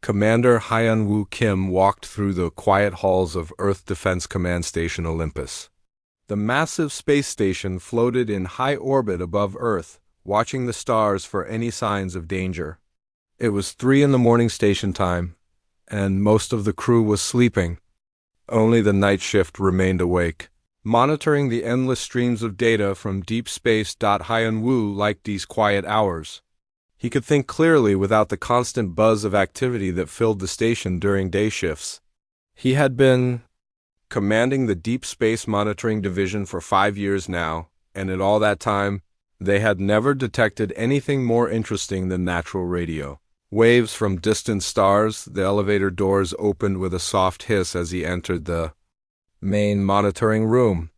Commander Hyun-woo Kim walked through the quiet halls of Earth Defense Command Station Olympus. The massive space station floated in high orbit above Earth, watching the stars for any signs of danger. It was 3 in the morning station time, and most of the crew was sleeping. Only the night shift remained awake, monitoring the endless streams of data from deep space. Hyun-woo liked these quiet hours. He could think clearly without the constant buzz of activity that filled the station during day shifts. He had been commanding the Deep Space Monitoring Division for 5 years now, and in all that time, they had never detected anything more interesting than natural radio. Waves from distant stars. The elevator doors opened with a soft hiss as he entered the main monitoring room.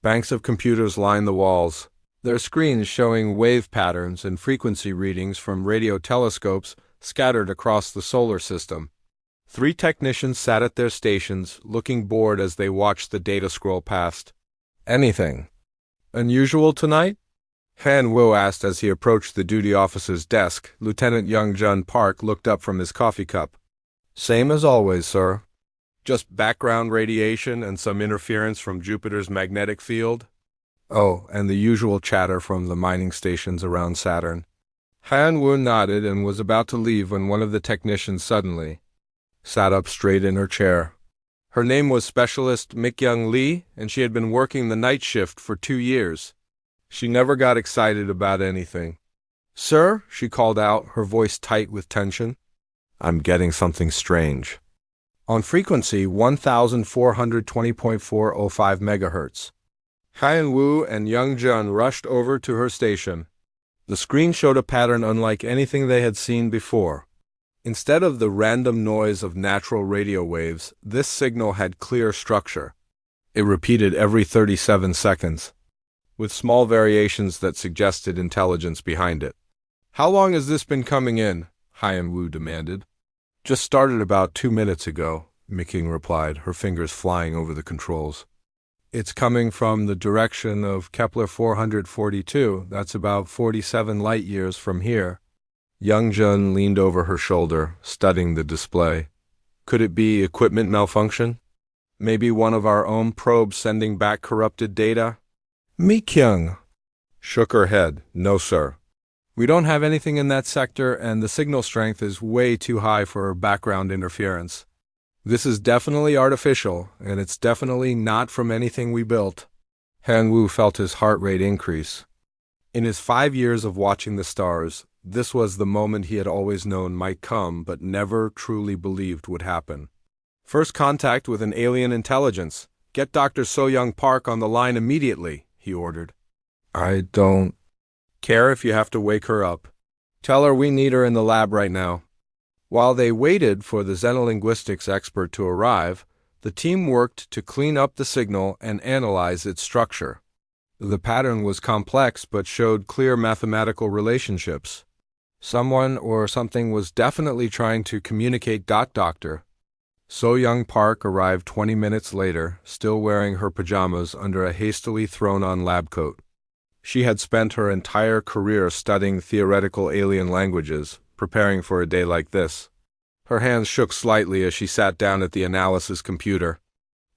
Banks of computers lined the walls, their screens showing wave patterns and frequency readings from radio telescopes scattered across the solar system. 3 technicians sat at their stations, looking bored as they watched the data scroll past. "Anything unusual tonight?" Han-woo asked as he approached the duty officer's desk. Lieutenant Young-jun Park looked up from his coffee cup. "Same as always, sir. Just background radiation and some interference from Jupiter's magnetic field. Oh, and the usual chatter from the mining stations around Saturn." Han-woo nodded and was about to leave when one of the technicians suddenly sat up straight in her chair. Her name was Specialist Mik-young Lee, and she had been working the night shift for 2 years. She never got excited about anything. "Sir," she called out, her voice tight with tension. "I'm getting something strange." On frequency 1420.405 megahertz. Han-woo and Young-jun rushed over to her station. The screen showed a pattern unlike anything they had seen before. Instead of the random noise of natural radio waves, this signal had clear structure. It repeated every 37 seconds, with small variations that suggested intelligence behind it. "How long has this been coming in?" Hyun-woo demanded. "Just started about 2 minutes ago," Mik-young replied, her fingers flying over the controls. "It's coming from the direction of Kepler 442. That's about 47 light-years from here." Young-jun leaned over her shoulder, studying the display. "Could it be equipment malfunction? Maybe one of our own probes sending back corrupted data?" Mik-young shook her head. "No, sir. We don't have anything in that sector, and the signal strength is way too high for background interference. This is definitely artificial, and it's definitely not from anything we built." Han-woo felt his heart rate increase. In his 5 years of watching the stars, this was the moment he had always known might come but never truly believed would happen. "First contact with an alien intelligence. Get Dr. So-young Park on the line immediately," he ordered. "I don't care if you have to wake her up. Tell her we need her in the lab right now." While they waited for the xenolinguistics expert to arrive, the team worked to clean up the signal and analyze its structure. The pattern was complex but showed clear mathematical relationships. Someone or something was definitely trying to communicate. Dr. So-young Park arrived 20 minutes later, still wearing her pajamas under a hastily thrown-on lab coat. She had spent her entire career studying theoretical alien languages, preparing for a day like this. Her hands shook slightly as she sat down at the analysis computer.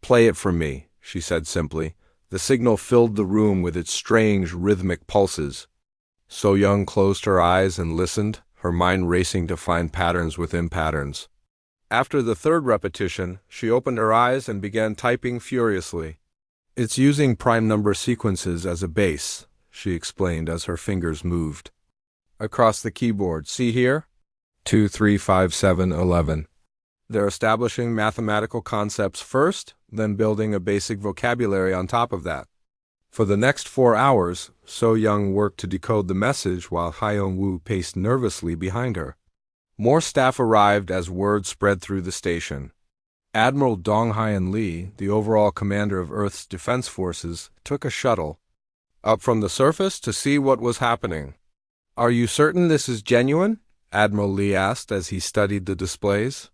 "Play it for me," she said simply. The signal filled the room with its strange, rhythmic pulses. So-young closed her eyes and listened, her mind racing to find patterns within patterns. After the 3rd repetition, she opened her eyes and began typing furiously. "It's using prime number sequences as a base," she explained as her fingers moved across the keyboard. "See here? 2, 3, 5, 7, 11. They're establishing mathematical concepts first, then building a basic vocabulary on top of that." For the next 4 hours, So-young worked to decode the message while Hyun-woo paced nervously behind her. More staff arrived as word spread through the station. Admiral Dong-hyun Lee, the overall commander of Earth's defense forces, took a shuttle up from the surface to see what was happening. "Are you certain this is genuine?" Admiral Lee asked as he studied the displays.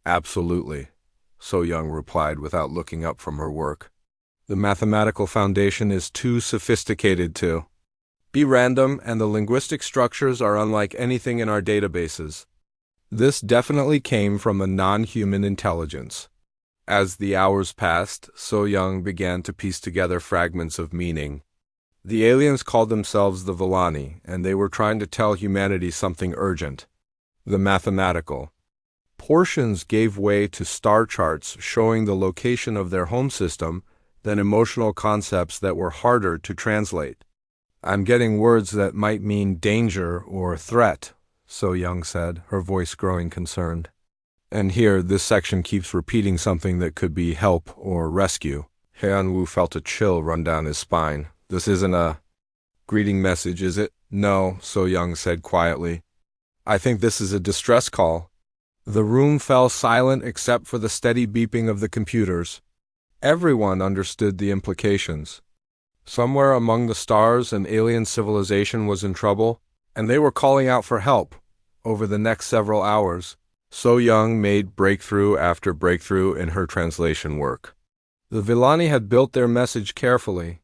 "Absolutely," So-young replied without looking up from her work. "The mathematical foundation is too sophisticated to be random, and the linguistic structures are unlike anything in our databases." This definitely came from a non-human intelligence. As the hours passed, So Young began to piece together fragments of meaning. The aliens called themselves the Villani, and they were trying to tell humanity something urgent. The mathematical portions gave way to star charts showing the location of their home system, then emotional concepts that were harder to translate. "I'm getting words that might mean danger or threat," So Young said, her voice growing concerned. "And here, this section keeps repeating something that could be help or rescue." Heian-Wu felt a chill run down his spine. "This isn't a greeting message, is it?" "No," So Young said quietly. "I think this is a distress call." The room fell silent except for the steady beeping of the computers. Everyone understood the implications. Somewhere among the stars, an alien civilization was in trouble, and they were calling out for help. Over the next several hours, So Young made breakthrough after breakthrough in her translation work. The Villani had built their message carefully,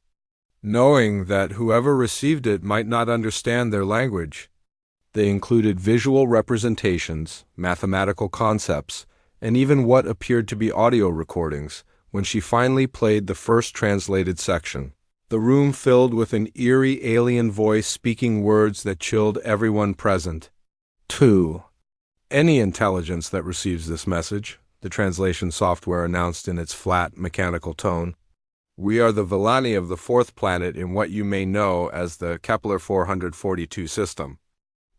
knowing that whoever received it might not understand their language. They included visual representations, mathematical concepts, and even what appeared to be audio recordings. When she finally played the first translated section, the room filled with an eerie alien voice speaking words that chilled everyone present. "2. Any intelligence that receives this message," the translation software announced in its flat, mechanical tone. "We are the Villani of the fourth planet in what you may know as the Kepler 442 system.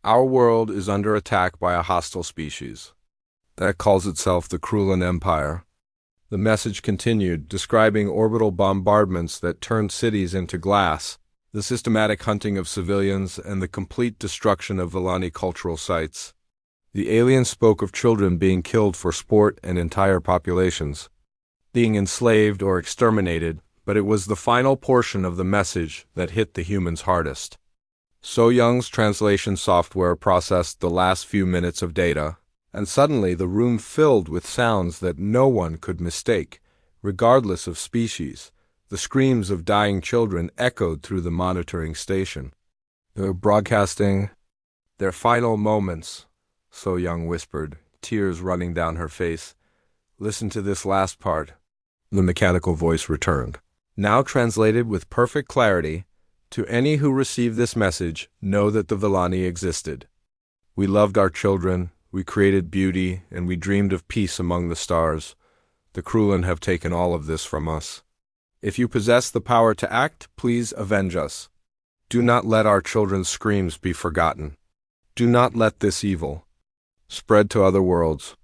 Our world is under attack by a hostile species that calls itself the Krulan Empire." The message continued, describing orbital bombardments that turned cities into glass, the systematic hunting of civilians, and the complete destruction of Villani cultural sites. The aliens spoke of children being killed for sport and entire populations being enslaved or exterminated, but it was the final portion of the message that hit the humans hardest. So Young's translation software processed the last few minutes of data, and suddenly the room filled with sounds that no one could mistake, regardless of species. The screams of dying children echoed through the monitoring station. "They're broadcasting their final moments," So Young whispered, tears running down her face. "Listen to this last part." The mechanical voice returned, now translated with perfect clarity. "To any who receive this message, know that the Villani existed. We loved our children, we created beauty, and we dreamed of peace among the stars. The Krulan have taken all of this from us. If you possess the power to act, please avenge us. Do not let our children's screams be forgotten. Do not let this evil spread to other worlds."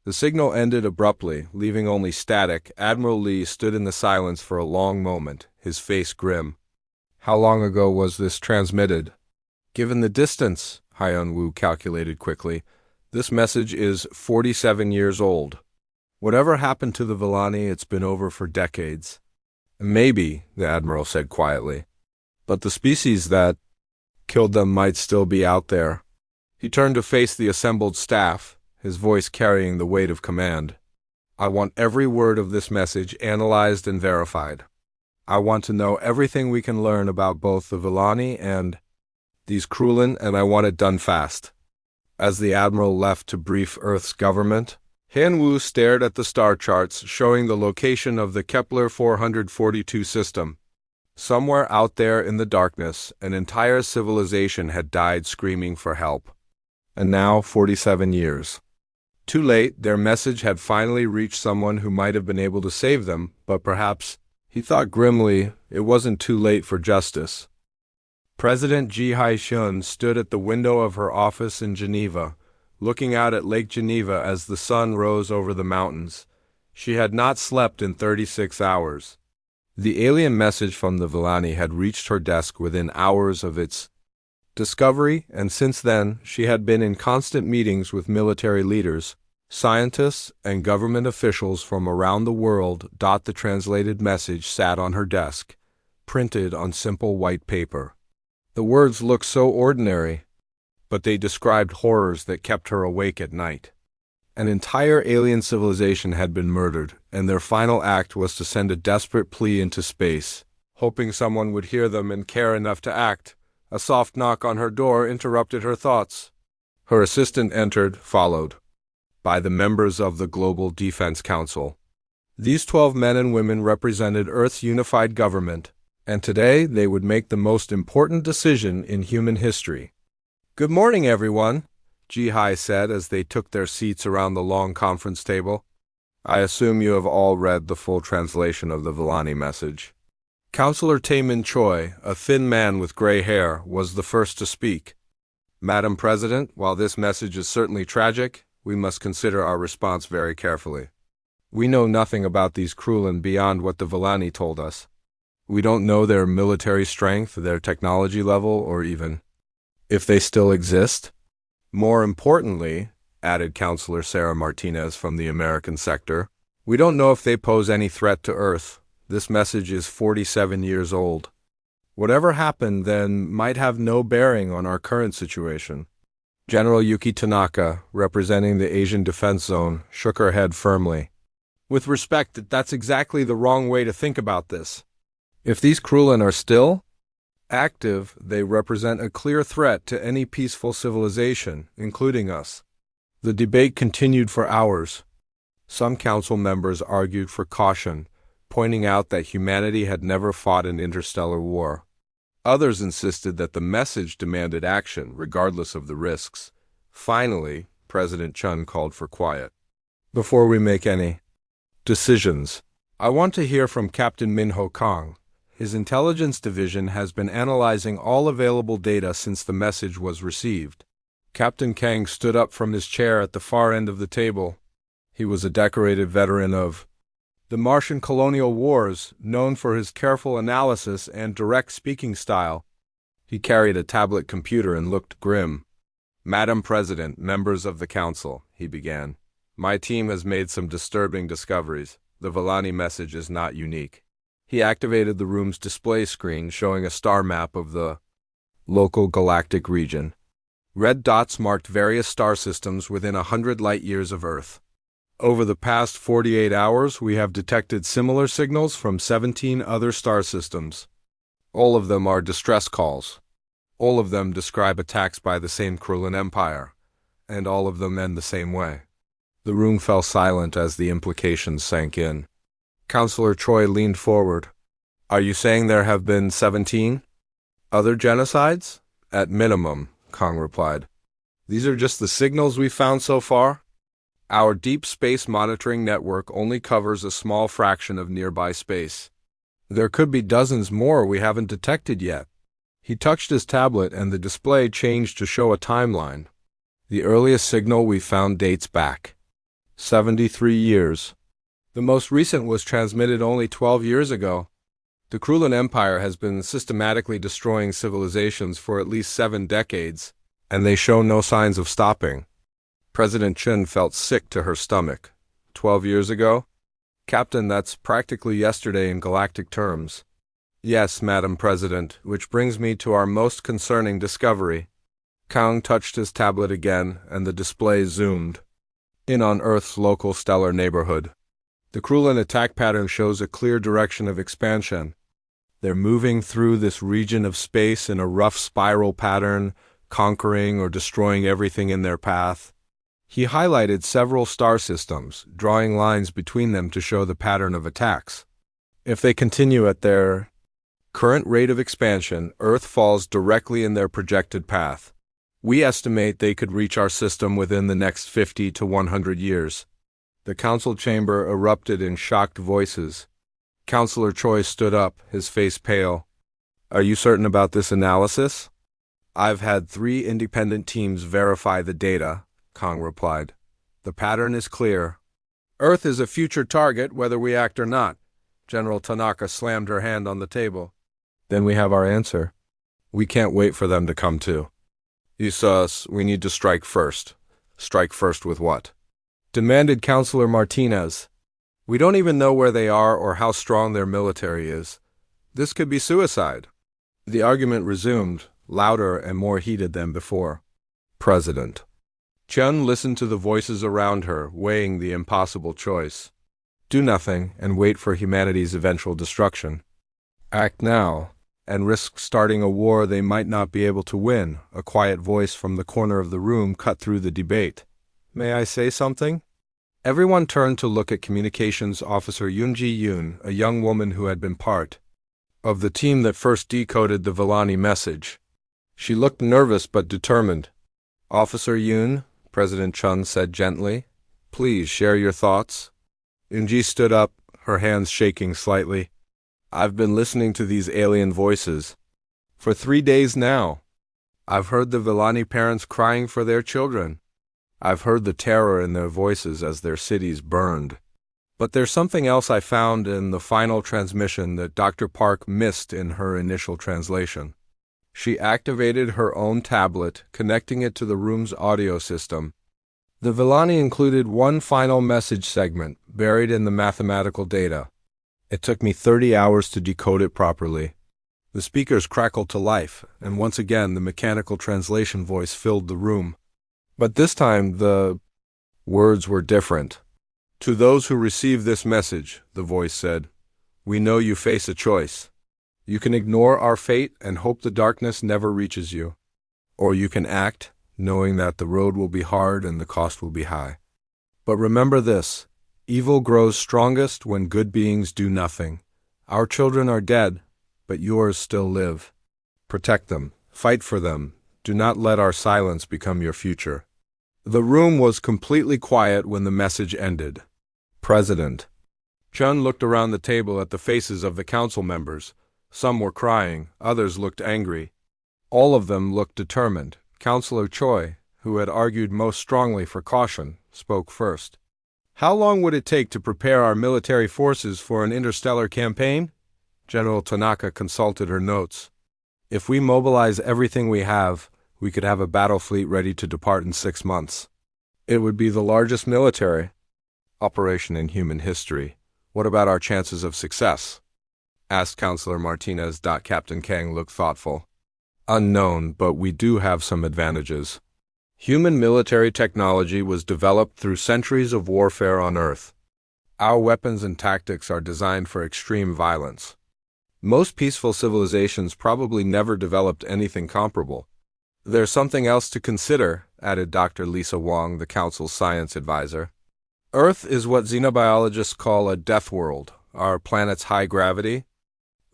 The signal ended abruptly, leaving only static. Admiral Lee stood in the silence for a long moment, his face grim. "How long ago was this transmitted?" "Given the distance," Heian-Wu calculated quickly, "this message is 47 years old. Whatever happened to the Villani, it's been over for decades." "Maybe," the Admiral said quietly, "but the species that killed them might still be out there." He turned to face the assembled staff, his voice carrying the weight of command. "I want every word of this message analyzed and verified. I want to know everything we can learn about both the Villani and these Krulan, and I want it done fast." As the Admiral left to brief Earth's government, Heian-Wu stared at the star charts showing the location of the Kepler 442 system. Somewhere out there in the darkness, an entire civilization had died screaming for help. And now, 47 years. Too late, their message had finally reached someone who might have been able to save them, but perhaps, he thought grimly, it wasn't too late for justice. President Ji Hai-shun stood at the window of her office in Geneva, looking out at Lake Geneva as the sun rose over the mountains. She had not slept in 36 hours. The alien message from the Villani had reached her desk within hours of its discovery, and since then she had been in constant meetings with military leaders, scientists, and government officials from around the world. The translated message sat on her desk, printed on simple white paper. The words looked so ordinary, but they described horrors that kept her awake at night. An entire alien civilization had been murdered, and their final act was to send a desperate plea into space, hoping someone would hear them and care enough to act. A soft knock on her door interrupted her thoughts. Her assistant entered, followed by the members of the Global Defense Council. These 12 men and women represented Earth's unified government, and today they would make the most important decision in human history. "Good morning, everyone," Ji-Hai said as they took their seats around the long conference table. "I assume you have all read the full translation of the Villani message." Counselor Taemin Choi, a thin man with gray hair, was the first to speak. "Madam President, while this message is certainly tragic, we must consider our response very carefully. We know nothing about these Krulin beyond what the Villani told us. We don't know their military strength, their technology level, or even if they still exist. More importantly," added Counselor Sarah Martinez from the American sector, "we don't know if they pose any threat to Earth. This message is 47 years old. Whatever happened then might have no bearing on our current situation." General Yuki Tanaka, representing the Asian Defense Zone, shook her head firmly. "With respect, that's exactly the wrong way to think about this. If these Krulin are still active, they represent a clear threat to any peaceful civilization, including us." The debate continued for hours. Some council members argued for caution, pointing out that humanity had never fought an interstellar war. Others insisted that the message demanded action, regardless of the risks. Finally, President Chun called for quiet. "Before we make any decisions, I want to hear from Captain Min-Ho Kang. His intelligence division has been analyzing all available data since the message was received." Captain Kang stood up from his chair at the far end of the table. He was a decorated veteran of the Martian colonial wars, known for his careful analysis and direct speaking style. He carried a tablet computer and looked grim. "Madam President, members of the Council," he began, "my team has made some disturbing discoveries. The Villani message is not unique." He activated the room's display screen, showing a star map of the local galactic region. Red dots marked various star systems within 100 light-years of Earth. Over the past 48 hours, we have detected similar signals from 17 other star systems. All of them are distress calls. All of them describe attacks by the same Krulin Empire, and all of them end the same way. The room fell silent as the implications sank in. Counselor Choi leaned forward. "Are you saying there have been 17 other genocides?" "At minimum," Kang replied. "These are just the signals we've found so far. Our deep space monitoring network only covers a small fraction of nearby space. There could be dozens more we haven't detected yet." He touched his tablet and the display changed to show a timeline. "The earliest signal we found dates back 73 years. The most recent was transmitted only 12 years ago. The Krulin Empire has been systematically destroying civilizations for at least 7 decades, and they show no signs of stopping." President Chun felt sick to her stomach. 12 years ago? "Captain, that's practically yesterday in galactic terms." "Yes, Madam President, which brings me to our most concerning discovery." Kang touched his tablet again, and the display zoomed in on Earth's local stellar neighborhood. The Krulin attack pattern shows a clear direction of expansion. They're moving through this region of space in a rough spiral pattern, conquering or destroying everything in their path. He highlighted several star systems, drawing lines between them to show the pattern of attacks. If they continue at their current rate of expansion, Earth falls directly in their projected path. We estimate they could reach our system within the next 50 to 100 years. The council chamber erupted in shocked voices. Counselor Choi stood up, his face pale. "Are you certain about this analysis?" "I've had 3 independent teams verify the data," Kang replied. "The pattern is clear. Earth is a future target whether we act or not." General Tanaka slammed her hand on the table. "Then we have our answer. We can't wait for them to come to. We need to strike first." "Strike first with what?" demanded Counselor Martinez. "We don't even know where they are or how strong their military is. This could be suicide." The argument resumed, louder and more heated than before. President Chun listened to the voices around her, weighing the impossible choice. Do nothing and wait for humanity's eventual destruction. Act now and risk starting a war they might not be able to win, a quiet voice from the corner of the room cut through the debate. May I say something? Everyone turned to look at Communications Officer Yoon, a young woman who had been part of the team that first decoded the Villani message. She looked nervous but determined. Officer Yoon, President Chun said gently, please share your thoughts. Yoon stood up, her hands shaking slightly. I've been listening to these alien voices for 3 days now. I've heard the Villani parents crying for their children. I've heard the terror in their voices as their cities burned. But there's something else I found in the final transmission that Dr. Park missed in her initial translation. She activated her own tablet, connecting it to the room's audio system. The Villani included one final message segment buried in the mathematical data. It took me 30 hours to decode it properly. The speakers crackled to life, and once again the mechanical translation voice filled the room. But this time the words were different. To those who receive this message, the voice said, we know you face a choice. You can ignore our fate and hope the darkness never reaches you. Or you can act, knowing that the road will be hard and the cost will be high. But remember this. Evil grows strongest when good beings do nothing. Our children are dead, but yours still live. Protect them. Fight for them. Do not let our silence become your future. The room was completely quiet when the message ended. President. Chun looked around the table at the faces of the council members. Some were crying, others looked angry. All of them looked determined. Councillor Choi, who had argued most strongly for caution, spoke first. How long would it take to prepare our military forces for an interstellar campaign? General Tanaka consulted her notes. If we mobilize everything we have, we could have a battle fleet ready to depart in 6 months. It would be the largest military operation in human history. What about our chances of success? Asked Councillor Martinez. Captain Kang looked thoughtful. Unknown, but we do have some advantages. Human military technology was developed through centuries of warfare on Earth. Our weapons and tactics are designed for extreme violence. Most peaceful civilizations probably never developed anything comparable. There's something else to consider, added Dr. Lisa Wong, the Council's science advisor. Earth is what xenobiologists call a deathworld. Our planet's high gravity,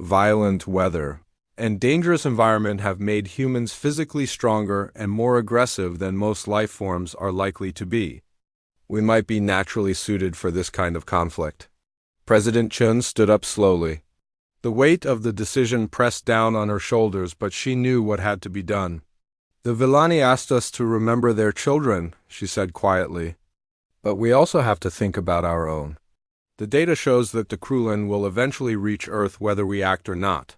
violent weather, and dangerous environment have made humans physically stronger and more aggressive than most life forms are likely to be. We might be naturally suited for this kind of conflict. President Chun stood up slowly. The weight of the decision pressed down on her shoulders, but she knew what had to be done. The Villani asked us to remember their children, she said quietly. But we also have to think about our own. The data shows that the Krulin will eventually reach Earth whether we act or not.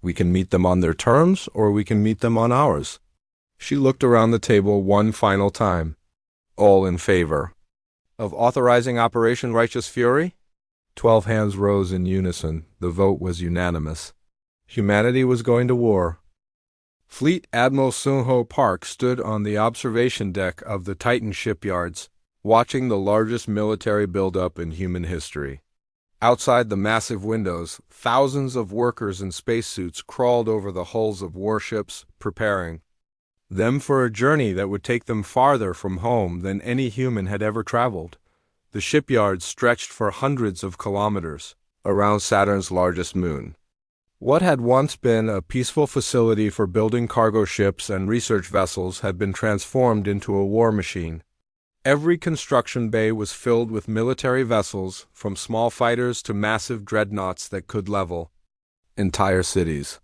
We can meet them on their terms, or we can meet them on ours. She looked around the table one final time. All in favor of authorizing Operation Righteous Fury? 12 hands rose in unison. The vote was unanimous. Humanity was going to war. Fleet Admiral Seung-ho Park stood on the observation deck of the Titan shipyards, watching the largest military buildup in human history. Outside the massive windows, thousands of workers in spacesuits crawled over the hulls of warships, preparing them for a journey that would take them farther from home than any human had ever traveled. The shipyards stretched for hundreds of kilometers around Saturn's largest moon. What had once been a peaceful facility for building cargo ships and research vessels had been transformed into a war machine. Every construction bay was filled with military vessels, from small fighters to massive dreadnoughts that could level entire cities.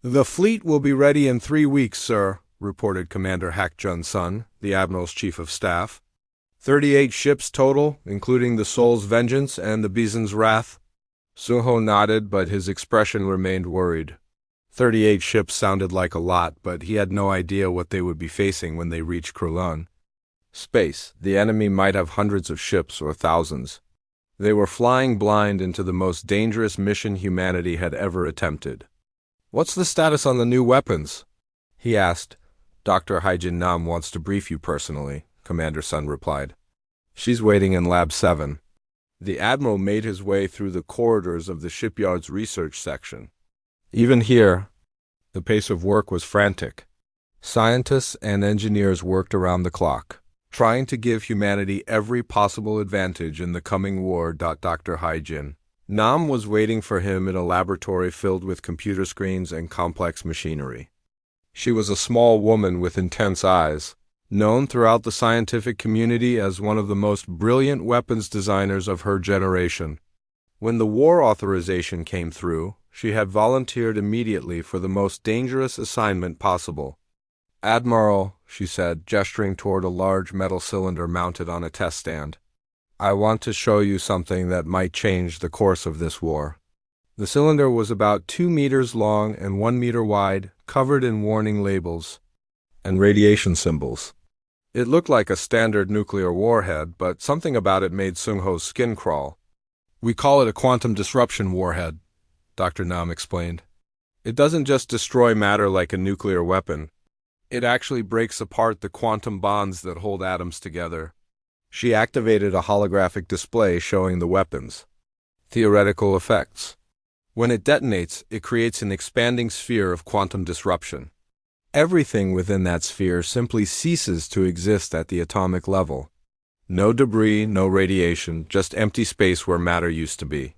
The fleet will be ready in 3 weeks, sir, reported Commander Hak Jun-sun, the Admiral's chief of staff. 38 ships total, including the Soul's Vengeance and the Bison's Wrath. Seung-ho nodded, but his expression remained worried. 38 ships sounded like a lot, but he had no idea what they would be facing when they reached Krulon. Space. The enemy might have hundreds of ships or thousands. They were flying blind into the most dangerous mission humanity had ever attempted. What's the status on the new weapons? He asked. Dr. Haijin Nam wants to brief you personally, Commander Sun replied. She's waiting in Lab 7. The Admiral made his way through the corridors of the shipyard's research section. Even here, The pace of work was frantic. Scientists and engineers worked around the clock, trying to give humanity every possible advantage in the coming war. Dr. Hyjin Nam was waiting for him in a laboratory filled with computer screens and complex machinery. She was a small woman with intense eyes, known throughout the scientific community as one of the most brilliant weapons designers of her generation. When the war authorization came through, she had volunteered immediately for the most dangerous assignment possible. "Admiral," she said, gesturing toward a large metal cylinder mounted on a test stand, "I want to show you something that might change the course of this war." The cylinder was about 2 meters long and 1 meter wide, covered in warning labels and radiation symbols. It looked like a standard nuclear warhead, but something about it made Sung-ho's skin crawl. "We call it a quantum disruption warhead," Dr. Nam explained. "It doesn't just destroy matter like a nuclear weapon. It actually breaks apart the quantum bonds that hold atoms together." She activated a holographic display showing the weapons. Theoretical effects. When it detonates, it creates an expanding sphere of quantum disruption. Everything within that sphere simply ceases to exist at the atomic level. No debris, no radiation, just empty space where matter used to be.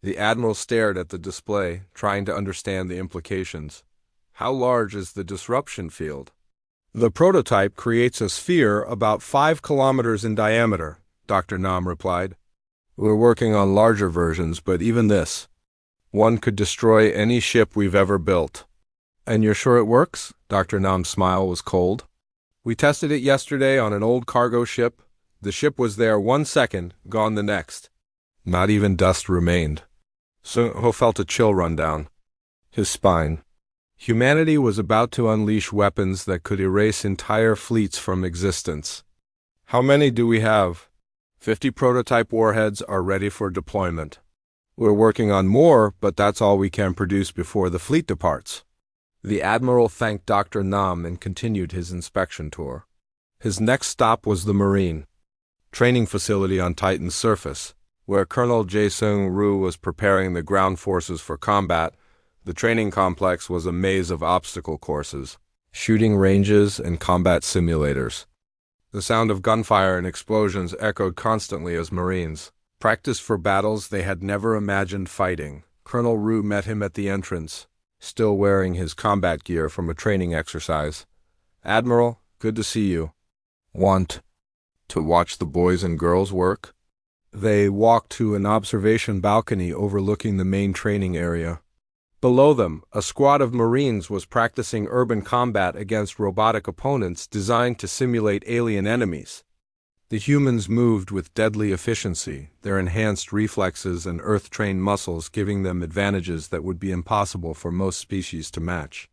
The Admiral stared at the display, trying to understand the implications. How large is the disruption field? "The prototype creates a sphere about 5 kilometers in diameter," Dr. Nam replied. "We're working on larger versions, but even this one could destroy any ship we've ever built." "And you're sure it works?" Dr. Nam's smile was cold. "We tested it yesterday on an old cargo ship. The ship was there 1 second, gone the next. Not even dust remained." Sung-ho felt a chill run down his spine. Humanity was about to unleash weapons that could erase entire fleets from existence. "How many do we have?" 50 prototype warheads are ready for deployment. We're working on more, but that's all we can produce before the fleet departs." The Admiral thanked Dr. Nam and continued his inspection tour. His next stop was the Marine training facility on Titan's surface, where Colonel Jae-Sung-Roo was preparing the ground forces for combat. The training complex was a maze of obstacle courses, shooting ranges, and combat simulators. The sound of gunfire and explosions echoed constantly as Marines practiced for battles they had never imagined fighting. Colonel Roo met him at the entrance, still wearing his combat gear from a training exercise. "Admiral, good to see you. Want to watch the boys and girls work?" They walked to an observation balcony overlooking the main training area. Below them, a squad of Marines was practicing urban combat against robotic opponents designed to simulate alien enemies. The humans moved with deadly efficiency, their enhanced reflexes and earth-trained muscles giving them advantages that would be impossible for most species to match.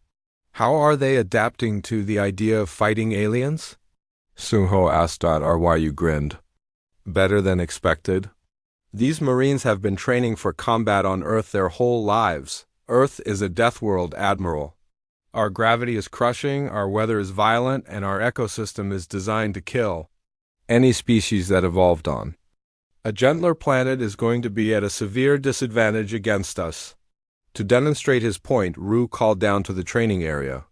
"How are they adapting to the idea of fighting aliens?" Sung-ho asked. Ryu grinned. "Better than expected. These Marines have been training for combat on Earth their whole lives. Earth is a death world, Admiral. Our gravity is crushing, our weather is violent, and our ecosystem is designed to kill any species that evolved on a gentler planet is going to be at a severe disadvantage against us." To demonstrate his point, Roo called down to the training area.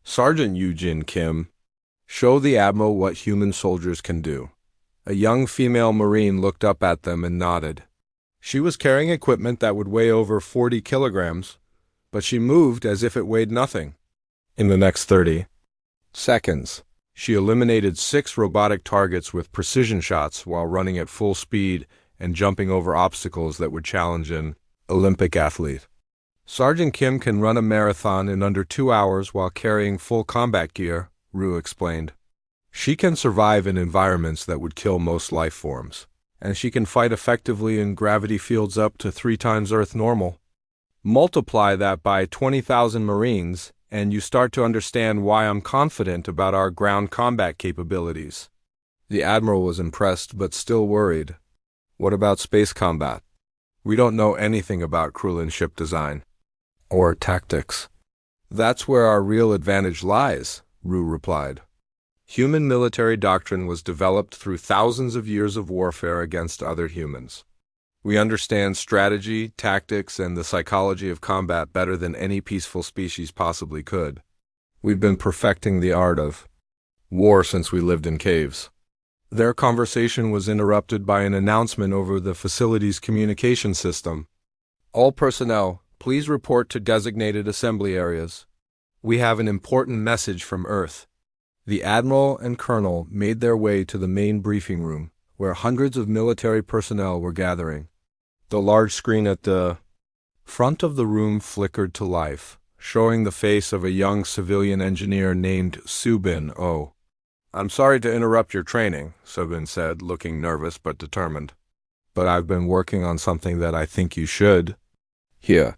"Sergeant Eugene Kim, show the Admiral what human soldiers can do." A young female Marine looked up at them and nodded. She was carrying equipment that would weigh over 40 kilograms, but she moved as if it weighed nothing. In the next 30 seconds, she eliminated 6 robotic targets with precision shots while running at full speed and jumping over obstacles that would challenge an Olympic athlete. "Sergeant Kim can run a marathon in under 2 hours while carrying full combat gear," Roo explained. "She can survive in environments that would kill most life forms, and she can fight effectively in gravity fields up to 3 times Earth normal. Multiply that by 20,000 Marines, and you start to understand why I'm confident about our ground combat capabilities." The Admiral was impressed but still worried. "What about space combat? We don't know anything about Krulin ship design or tactics." "That's where our real advantage lies," Roo replied. "Human military doctrine was developed through thousands of years of warfare against other humans. We understand strategy, tactics, and the psychology of combat better than any peaceful species possibly could. We've been perfecting the art of war since we lived in caves. Their conversation was interrupted by an announcement over the facility's communication system. All personnel, please report to designated assembly areas. We have an important message from Earth. The Admiral and Colonel made their way to the main briefing room, where hundreds of military personnel were gathering. The large screen at the front of the room flickered to life, showing the face of a young civilian engineer named Subin O. "I'm sorry to interrupt your training," Subin said, looking nervous but determined. "But I've been working on something that I think you should." Here.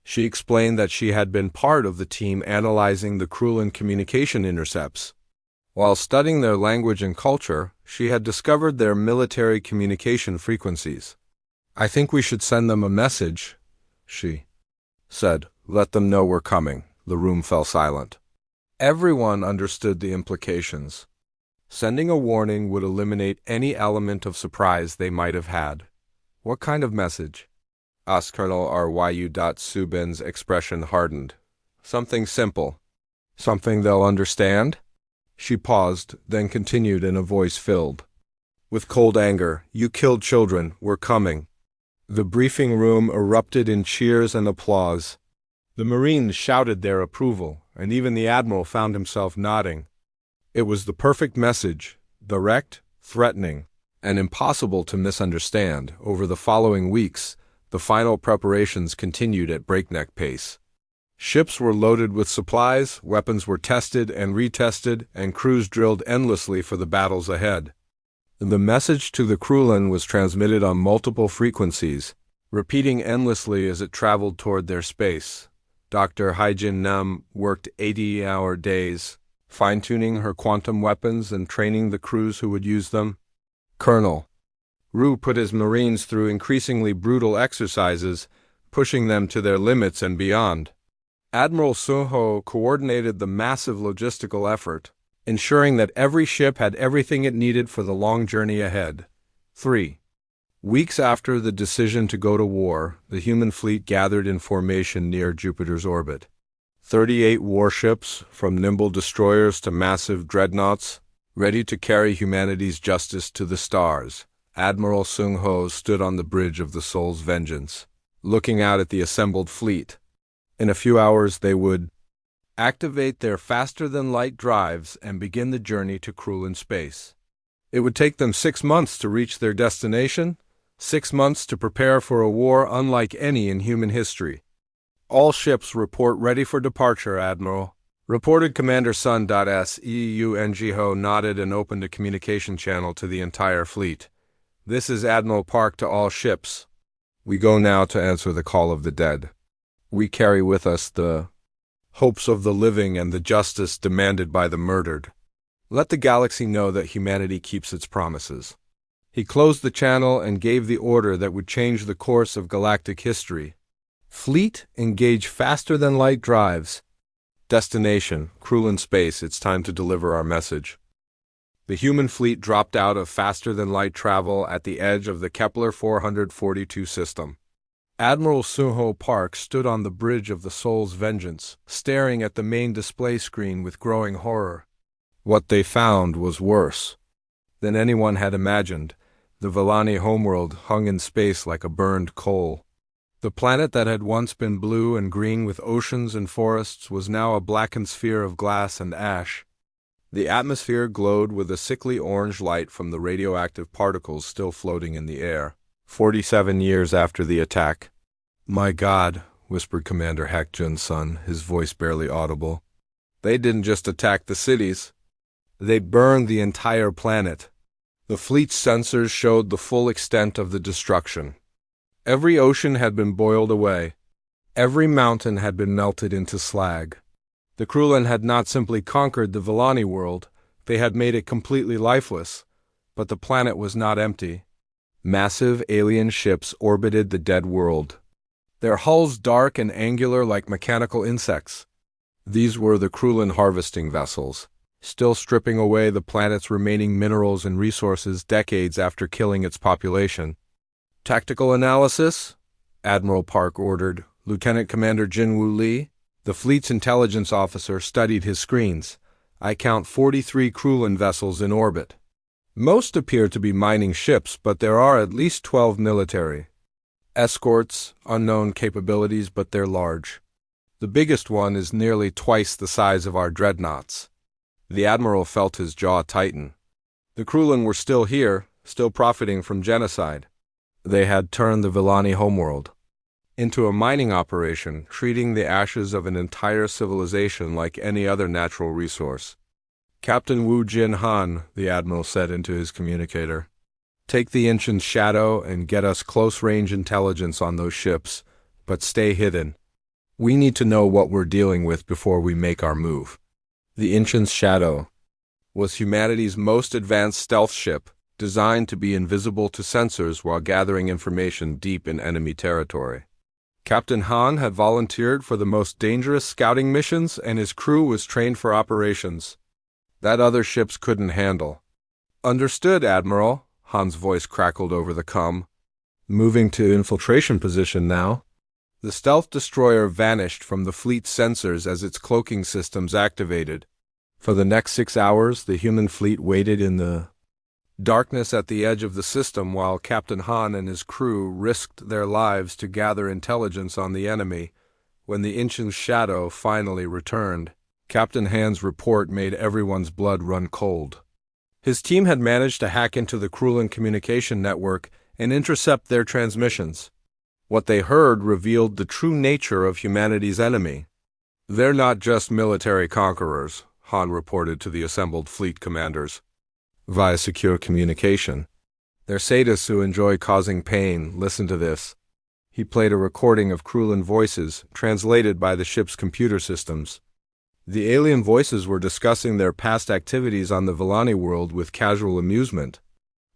She explained that she had been part of the team analyzing the Krulan communication intercepts. While studying their language and culture, she had discovered their military communication frequencies. "I think we should send them a message," she said. "Let them know we're coming." The room fell silent. Everyone understood the implications. Sending a warning would eliminate any element of surprise they might have had. "What kind of message?" asked Colonel Ryu. Subin's expression hardened. "Something simple. Something they'll understand?" She paused, then continued in a voice filled with cold anger. "You killed children. We're coming." The briefing room erupted in cheers and applause. The Marines shouted their approval, and even the Admiral found himself nodding. It was the perfect message, direct, threatening, and impossible to misunderstand. Over the following weeks, the final preparations continued at breakneck pace. Ships were loaded with supplies, weapons were tested and retested, and crews drilled endlessly for the battles ahead. The message to the Krulan was transmitted on multiple frequencies, repeating endlessly as it traveled toward their space. Dr. Haijin Nam worked 80-hour days, fine-tuning her quantum weapons and training the crews who would use them. Colonel Ru put his Marines through increasingly brutal exercises, pushing them to their limits and beyond. Admiral Sunho coordinated the massive logistical effort, ensuring that every ship had everything it needed for the long journey ahead. 3 weeks after the decision to go to war, the human fleet gathered in formation near Jupiter's orbit. 38 warships, from nimble destroyers to massive dreadnoughts, ready to carry humanity's justice to the stars. Admiral Sunho stood on the bridge of the Soul's Vengeance, looking out at the assembled fleet. In a few hours they would activate their faster-than-light drives and begin the journey to Krulan space. It would take them 6 months to reach their destination, 6 months to prepare for a war unlike any in human history. "All ships report ready for departure, Admiral," reported Commander Sun. Seungho nodded and opened a communication channel to the entire fleet. "This is Admiral Park to all ships. We go now to answer the call of the dead. We carry with us the hopes of the living and the justice demanded by the murdered. Let the galaxy know that humanity keeps its promises." He closed the channel and gave the order that would change the course of galactic history. "Fleet, engage faster-than-light drives. Destination, Krulan space. It's time to deliver our message." The human fleet dropped out of faster-than-light travel at the edge of the Kepler 442 system. Admiral Sunho Park stood on the bridge of the Soul's Vengeance, staring at the main display screen with growing horror. What they found was worse than anyone had imagined. The Vellani homeworld hung in space like a burned coal. The planet that had once been blue and green with oceans and forests was now a blackened sphere of glass and ash. The atmosphere glowed with a sickly orange light from the radioactive particles still floating in the air. 47 years after the attack. "My God," whispered Commander Hakjun's son, his voice barely audible. "They didn't just attack the cities. They burned the entire planet." The fleet's sensors showed the full extent of the destruction. Every ocean had been boiled away. Every mountain had been melted into slag. The Krulan had not simply conquered the Vellani world, they had made it completely lifeless. But the planet was not empty. Massive alien ships orbited the dead world, their hulls dark and angular like mechanical insects. These were the Krulan harvesting vessels, still stripping away the planet's remaining minerals and resources decades after killing its population. Tactical analysis? Admiral Park ordered. Lieutenant Commander Jinwoo Lee, the fleet's intelligence officer, studied his screens. I count 43 Krulin vessels in orbit. Most appear to be mining ships, but there are at least 12 military. Escorts, unknown capabilities, but they're large. The biggest one is nearly twice the size of our dreadnoughts. The Admiral felt his jaw tighten. The Krulin were still here, still profiting from genocide. They had turned the Villani homeworld into a mining operation, treating the ashes of an entire civilization like any other natural resource. Captain Wu Jin Han, the Admiral said into his communicator, take the Ancient's shadow and get us close-range intelligence on those ships, but stay hidden. We need to know what we're dealing with before we make our move. The Ancient's shadow was humanity's most advanced stealth ship, designed to be invisible to sensors while gathering information deep in enemy territory. Captain Han had volunteered for the most dangerous scouting missions, and his crew was trained for operations that other ships couldn't handle. Understood, Admiral, Han's voice crackled over the comm. Moving to infiltration position now. The stealth destroyer vanished from the fleet's sensors as its cloaking systems activated. For the next 6 hours, the human fleet waited in the darkness at the edge of the system while Captain Han and his crew risked their lives to gather intelligence on the enemy. When the Ancient's shadow finally returned, Captain Han's report made everyone's blood run cold. His team had managed to hack into the Krulin communication network and intercept their transmissions. What they heard revealed the true nature of humanity's enemy. They're not just military conquerors, Han reported to the assembled fleet commanders via secure communication. They're sadists who enjoy causing pain. Listen to this. He played a recording of Krulin voices, translated by the ship's computer systems. The alien voices were discussing their past activities on the Villani world with casual amusement.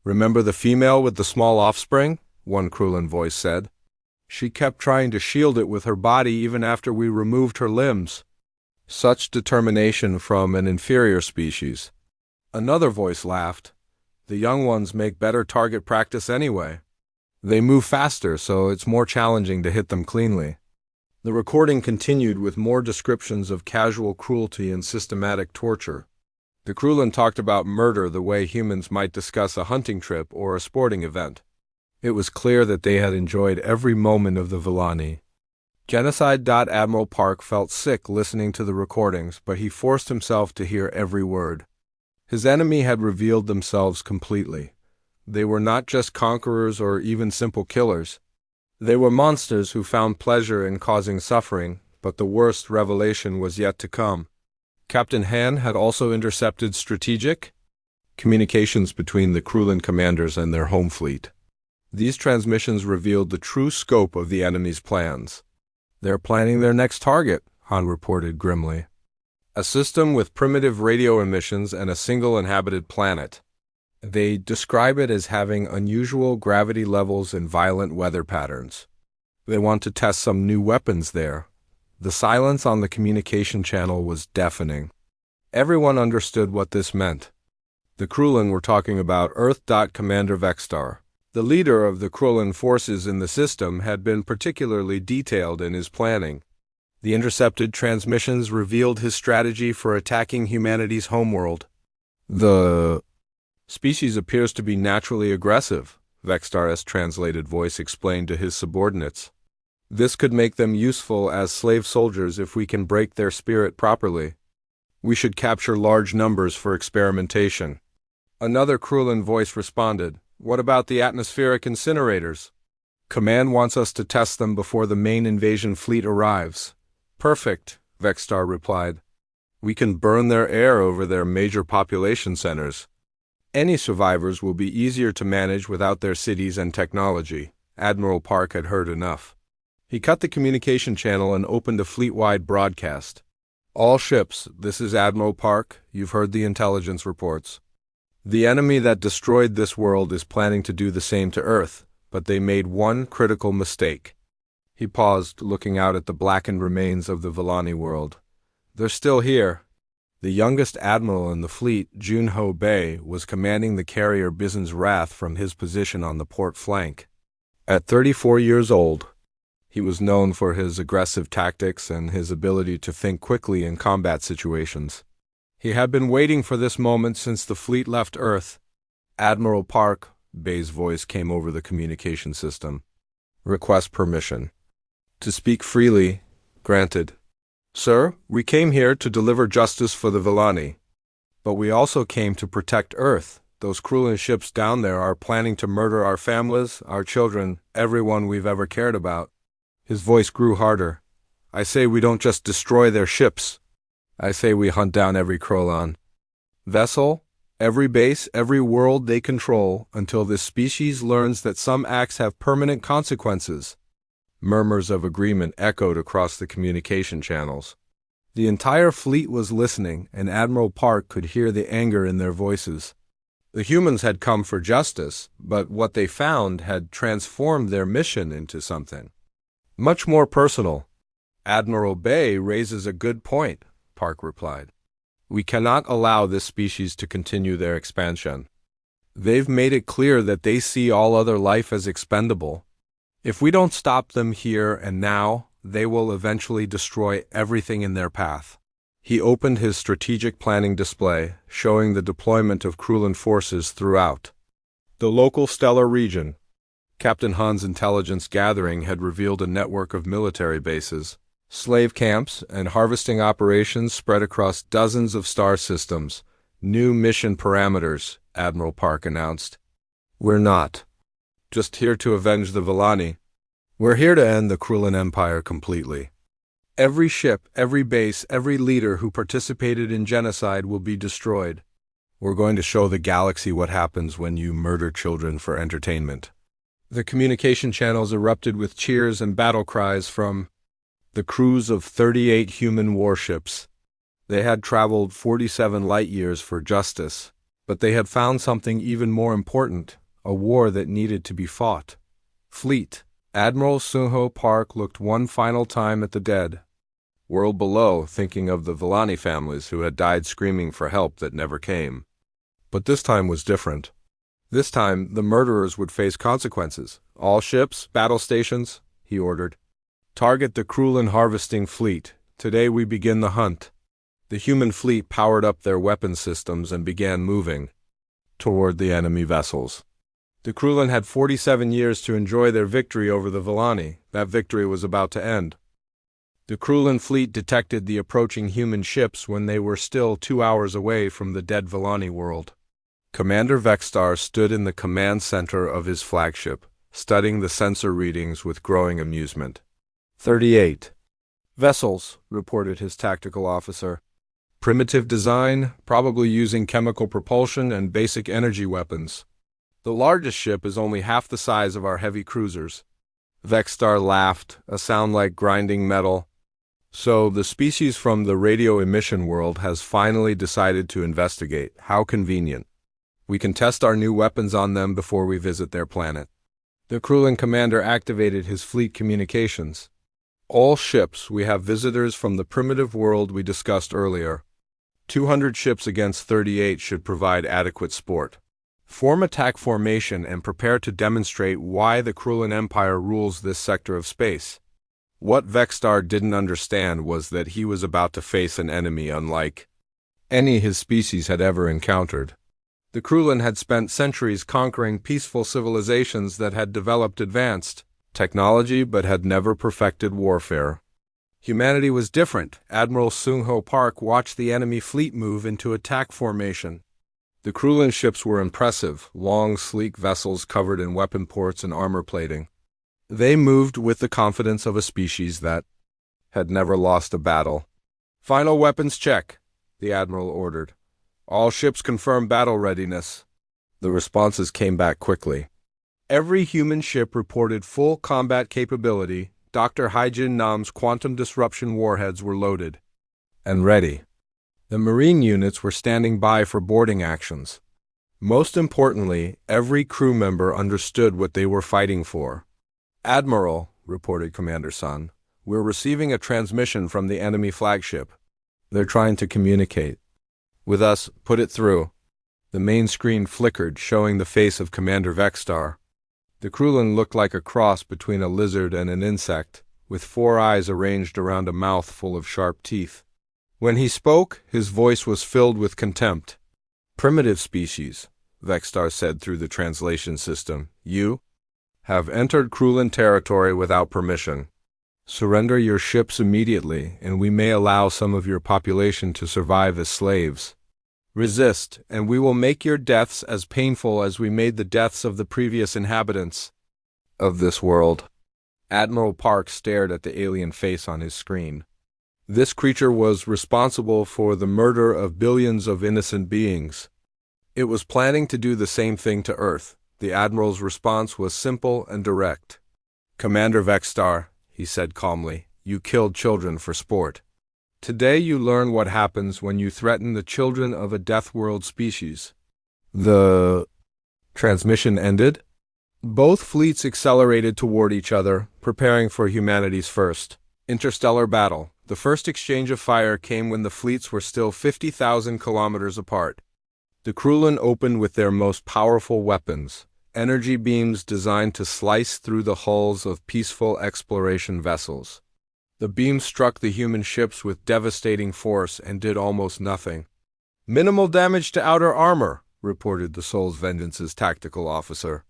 Remember the female with the small offspring? One Krulin voice said. She kept trying to shield it with her body even after we removed her limbs. Such determination from an inferior species. Another voice laughed. The young ones make better target practice anyway. They move faster, so it's more challenging to hit them cleanly. The recording continued with more descriptions of casual cruelty and systematic torture. The Krulin talked about murder the way humans might discuss a hunting trip or a sporting event. It was clear that they had enjoyed every moment of the Villani. Genocide. Admiral Park felt sick listening to the recordings, but he forced himself to hear every word. His enemy had revealed themselves completely. They were not just conquerors or even simple killers. They were monsters who found pleasure in causing suffering, but the worst revelation was yet to come. Captain Han had also intercepted strategic communications between the Krulin commanders and their home fleet. These transmissions revealed the true scope of the enemy's plans. They're planning their next target, Han reported grimly. A system with primitive radio emissions and a single inhabited planet. They describe it as having unusual gravity levels and violent weather patterns. They want to test some new weapons there. The silence on the communication channel was deafening. Everyone understood what this meant. The Krulin were talking about Earth. Commander Vextar, the leader of the Krulin forces in the system, had been particularly detailed in his planning. The intercepted transmissions revealed his strategy for attacking humanity's homeworld. The species appears to be naturally aggressive, Vextar's translated voice explained to his subordinates. This could make them useful as slave soldiers if we can break their spirit properly. We should capture large numbers for experimentation. Another Krulin voice responded, what about the atmospheric incinerators? Command wants us to test them before the main invasion fleet arrives. Perfect, Vextar replied. We can burn their air over their major population centers. Any survivors will be easier to manage without their cities and technology. Admiral Park had heard enough. He cut the communication channel and opened a fleet-wide broadcast. All ships, this is Admiral Park. You've heard the intelligence reports. The enemy that destroyed this world is planning to do the same to Earth, but they made one critical mistake. He paused, looking out at the blackened remains of the Villani world. They're still here. The youngest admiral in the fleet, Junho Bei, was commanding the carrier Bizen's Wrath from his position on the port flank. At 34 years old, he was known for his aggressive tactics and his ability to think quickly in combat situations. He had been waiting for this moment since the fleet left Earth. "Admiral Park," Bay's voice came over the communication system. "Request permission. To speak freely, granted. Sir, we came here to deliver justice for the Villani. But we also came to protect Earth. Those Krulan ships down there are planning to murder our families, our children, everyone we've ever cared about." His voice grew harder. "I say we don't just destroy their ships. I say we hunt down every Krulan vessel, every base, every world they control, until this species learns that some acts have permanent consequences." Murmurs of agreement echoed across the communication channels. The entire fleet was listening, and Admiral Park could hear the anger in their voices. The humans had come for justice, but what they found had transformed their mission into something much more personal. "Admiral Bay raises a good point," Park replied. "We cannot allow this species to continue their expansion. They've made it clear that they see all other life as expendable. If we don't stop them here and now, they will eventually destroy everything in their path." He opened his strategic planning display, showing the deployment of Krulan forces throughout the local stellar region. Captain Han's intelligence gathering had revealed a network of military bases, slave camps, and harvesting operations spread across dozens of star systems. "New mission parameters," Admiral Park announced. "We're not just here to avenge the Villani. We're here to end the Krulan Empire completely. Every ship, every base, every leader who participated in genocide will be destroyed. We're going to show the galaxy what happens when you murder children for entertainment." The communication channels erupted with cheers and battle cries from the crews of 38 human warships. They had traveled 47 light years for justice, but they had found something even more important, a war that needed to be fought. Fleet. Admiral Sunho Park looked one final time at the dead world below, thinking of the Villani families who had died screaming for help that never came. But this time was different. This time, the murderers would face consequences. "All ships, battle stations," he ordered. "Target the Krulan harvesting fleet. Today we begin the hunt." The human fleet powered up their weapon systems and began moving toward the enemy vessels. The Krulan had 47 years to enjoy their victory over the Villani. That victory was about to end. The Krulan fleet detected the approaching human ships when they were still 2 hours away from the dead Villani world. Commander Vexstar stood in the command center of his flagship, studying the sensor readings with growing amusement. 38 vessels, reported his tactical officer. Primitive design, probably using chemical propulsion and basic energy weapons. The largest ship is only half the size of our heavy cruisers. Vexstar laughed, a sound like grinding metal. "So, the species from the radio emission world has finally decided to investigate. How convenient. We can test our new weapons on them before we visit their planet." The Krulan commander activated his fleet communications. "All ships, we have visitors from the primitive world we discussed earlier. 200 ships against 38 should provide adequate support. Form attack formation and prepare to demonstrate why the Krulan Empire rules this sector of space." What Vexstar didn't understand was that he was about to face an enemy unlike any his species had ever encountered. The Krulan had spent centuries conquering peaceful civilizations that had developed advanced technology but had never perfected warfare. Humanity was different. Admiral Sunho Park watched the enemy fleet move into attack formation. The Krulan ships were impressive, long, sleek vessels covered in weapon ports and armor plating. They moved with the confidence of a species that had never lost a battle. "Final weapons check," the admiral ordered. "All ships confirm battle readiness." The responses came back quickly. Every human ship reported full combat capability. Dr. Haijin Nam's quantum disruption warheads were loaded and ready. The Marine units were standing by for boarding actions. Most importantly, every crew member understood what they were fighting for. "Admiral," reported Commander Sun, "we're receiving a transmission from the enemy flagship. They're trying to communicate with us. Put it through." The main screen flickered, showing the face of Commander Vexstar. The Krulin looked like a cross between a lizard and an insect, with 4 eyes arranged around a mouth full of sharp teeth. When he spoke, his voice was filled with contempt. "Primitive species," Vexstar said through the translation system. "You have entered Krulin territory without permission. Surrender your ships immediately, and we may allow some of your population to survive as slaves. Resist, and we will make your deaths as painful as we made the deaths of the previous inhabitants of this world." Admiral Park stared at the alien face on his screen. This creature was responsible for the murder of billions of innocent beings. It was planning to do the same thing to Earth. The Admiral's response was simple and direct. "Commander Vexstar," he said calmly, "you killed children for sport. Today you learn what happens when you threaten the children of a deathworld species." The transmission ended. Both fleets accelerated toward each other, preparing for humanity's first interstellar battle. The first exchange of fire came when the fleets were still 50,000 kilometers apart. The Krulin opened with their most powerful weapons, energy beams designed to slice through the hulls of peaceful exploration vessels. The beams struck the human ships with devastating force and did almost nothing. "Minimal damage to outer armor," reported the Soul's Vengeance's tactical officer.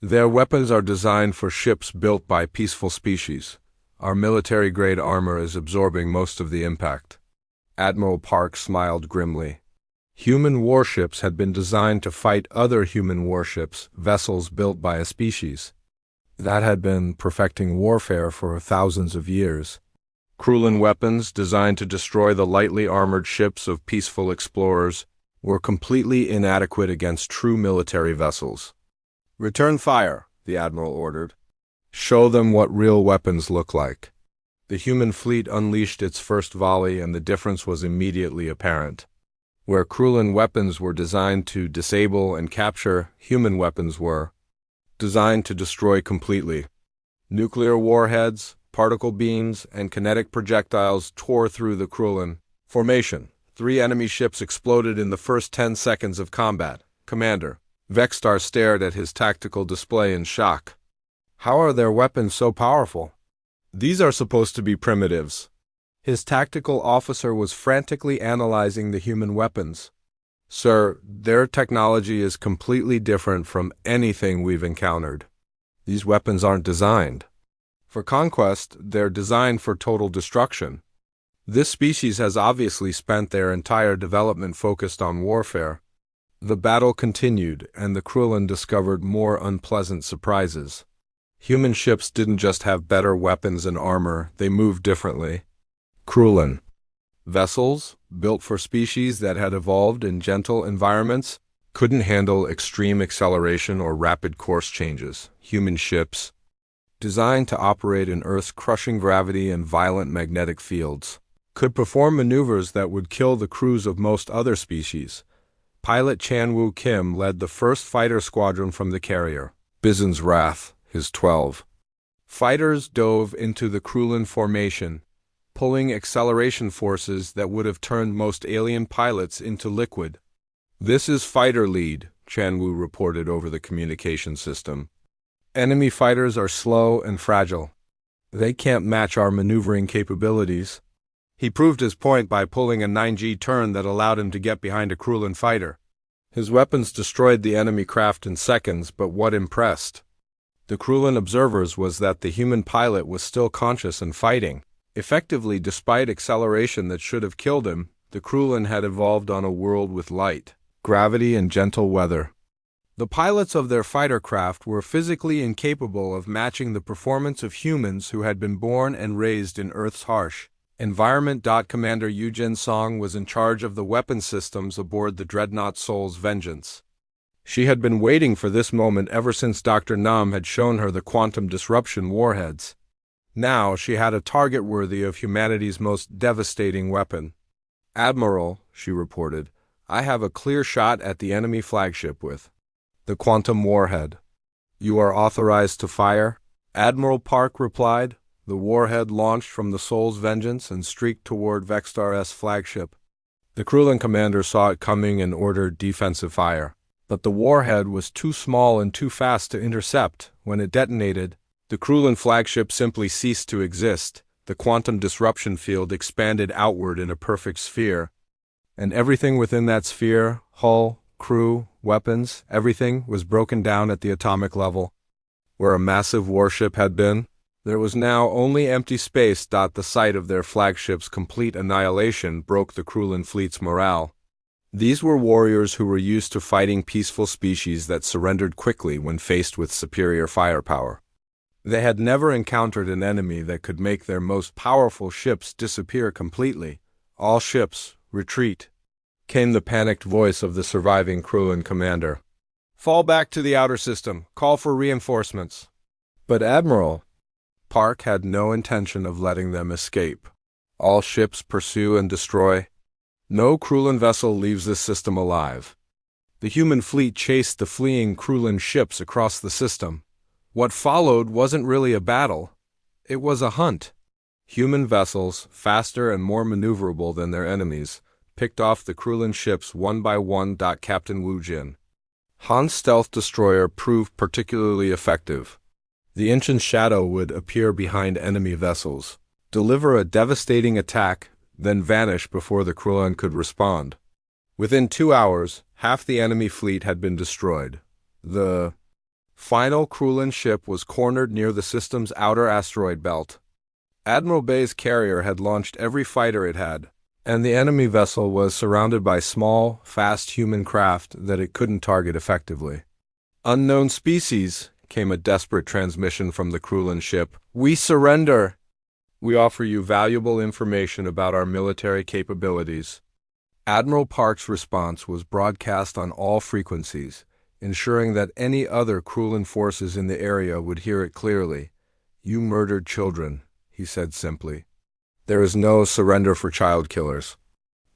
"Their weapons are designed for ships built by peaceful species. Our military-grade armor is absorbing most of the impact." Admiral Park smiled grimly. Human warships had been designed to fight other human warships, vessels built by a species that had been perfecting warfare for thousands of years. Krulin weapons, designed to destroy the lightly armored ships of peaceful explorers, were completely inadequate against true military vessels. "Return fire," the Admiral ordered. "Show them what real weapons look like." The human fleet unleashed its first volley, and the difference was immediately apparent. Where Krulin weapons were designed to disable and capture, human weapons were designed to destroy completely. Nuclear warheads, particle beams, and kinetic projectiles tore through the Krulin formation. 3 enemy ships exploded in the first 10 seconds of combat. "Commander." Vexstar stared at his tactical display in shock. "How are their weapons so powerful? These are supposed to be primitives." His tactical officer was frantically analyzing the human weapons. "Sir, their technology is completely different from anything we've encountered. These weapons aren't designed for conquest, they're designed for total destruction. This species has obviously spent their entire development focused on warfare." The battle continued, and the Krulin discovered more unpleasant surprises. Human ships didn't just have better weapons and armor, they moved differently. Krulin vessels, built for species that had evolved in gentle environments, couldn't handle extreme acceleration or rapid course changes. Human ships, designed to operate in Earth's crushing gravity and violent magnetic fields, could perform maneuvers that would kill the crews of most other species. Pilot Chan-Woo Kim led the first fighter squadron from the carrier, Bison's Wrath, his 12. Fighters dove into the Krulin formation, pulling acceleration forces that would have turned most alien pilots into liquid. "This is fighter lead," Chan-Woo reported over the communication system. "Enemy fighters are slow and fragile. They can't match our maneuvering capabilities." He proved his point by pulling a 9G turn that allowed him to get behind a Krulin fighter. His weapons destroyed the enemy craft in seconds, but what impressed the Krulin observers was that the human pilot was still conscious and fighting. Effectively, despite acceleration that should have killed him, the Krulin had evolved on a world with light, gravity, and gentle weather. The pilots of their fighter craft were physically incapable of matching the performance of humans who had been born and raised in Earth's harsh environment. Commander Yujin Song was in charge of the weapon systems aboard the dreadnought Soul's Vengeance. She had been waiting for this moment ever since Dr. Nam had shown her the quantum disruption warheads. Now she had a target worthy of humanity's most devastating weapon. "Admiral," she reported, "I have a clear shot at the enemy flagship with the quantum warhead. You are authorized to fire?" Admiral Park replied. The warhead launched from the Soul's Vengeance and streaked toward Vexstar's flagship. The Krulin commander saw it coming and ordered defensive fire. But the warhead was too small and too fast to intercept. When it detonated, the Krulin flagship simply ceased to exist. The quantum disruption field expanded outward in a perfect sphere, and everything within that sphere, hull, crew, weapons, everything was broken down at the atomic level. Where a massive warship had been, there was now only empty space. The sight of their flagship's complete annihilation broke the Krulin fleet's morale. These were warriors who were used to fighting peaceful species that surrendered quickly when faced with superior firepower. They had never encountered an enemy that could make their most powerful ships disappear completely. "All ships, retreat," came the panicked voice of the surviving Krulin commander. "Fall back to the outer system. Call for reinforcements." But Admiral Park had no intention of letting them escape. "All ships pursue and destroy. No Krulin vessel leaves this system alive." The human fleet chased the fleeing Krulin ships across the system. What followed wasn't really a battle. It was a hunt. Human vessels, faster and more maneuverable than their enemies, picked off the Krulin ships one by one. Captain Wu Jin, Han's stealth destroyer, proved particularly effective. The ancient shadow would appear behind enemy vessels, deliver a devastating attack, then vanish before the Krulin could respond. Within 2 hours, half the enemy fleet had been destroyed. The final Krulin ship was cornered near the system's outer asteroid belt. Admiral Bay's carrier had launched every fighter it had, and the enemy vessel was surrounded by small, fast human craft that it couldn't target effectively. "Unknown species," came a desperate transmission from the Krulin ship. "We surrender. We offer you valuable information about our military capabilities." Admiral Park's response was broadcast on all frequencies, ensuring that any other Krulin forces in the area would hear it clearly. "You murdered children," he said simply. "There is no surrender for child killers."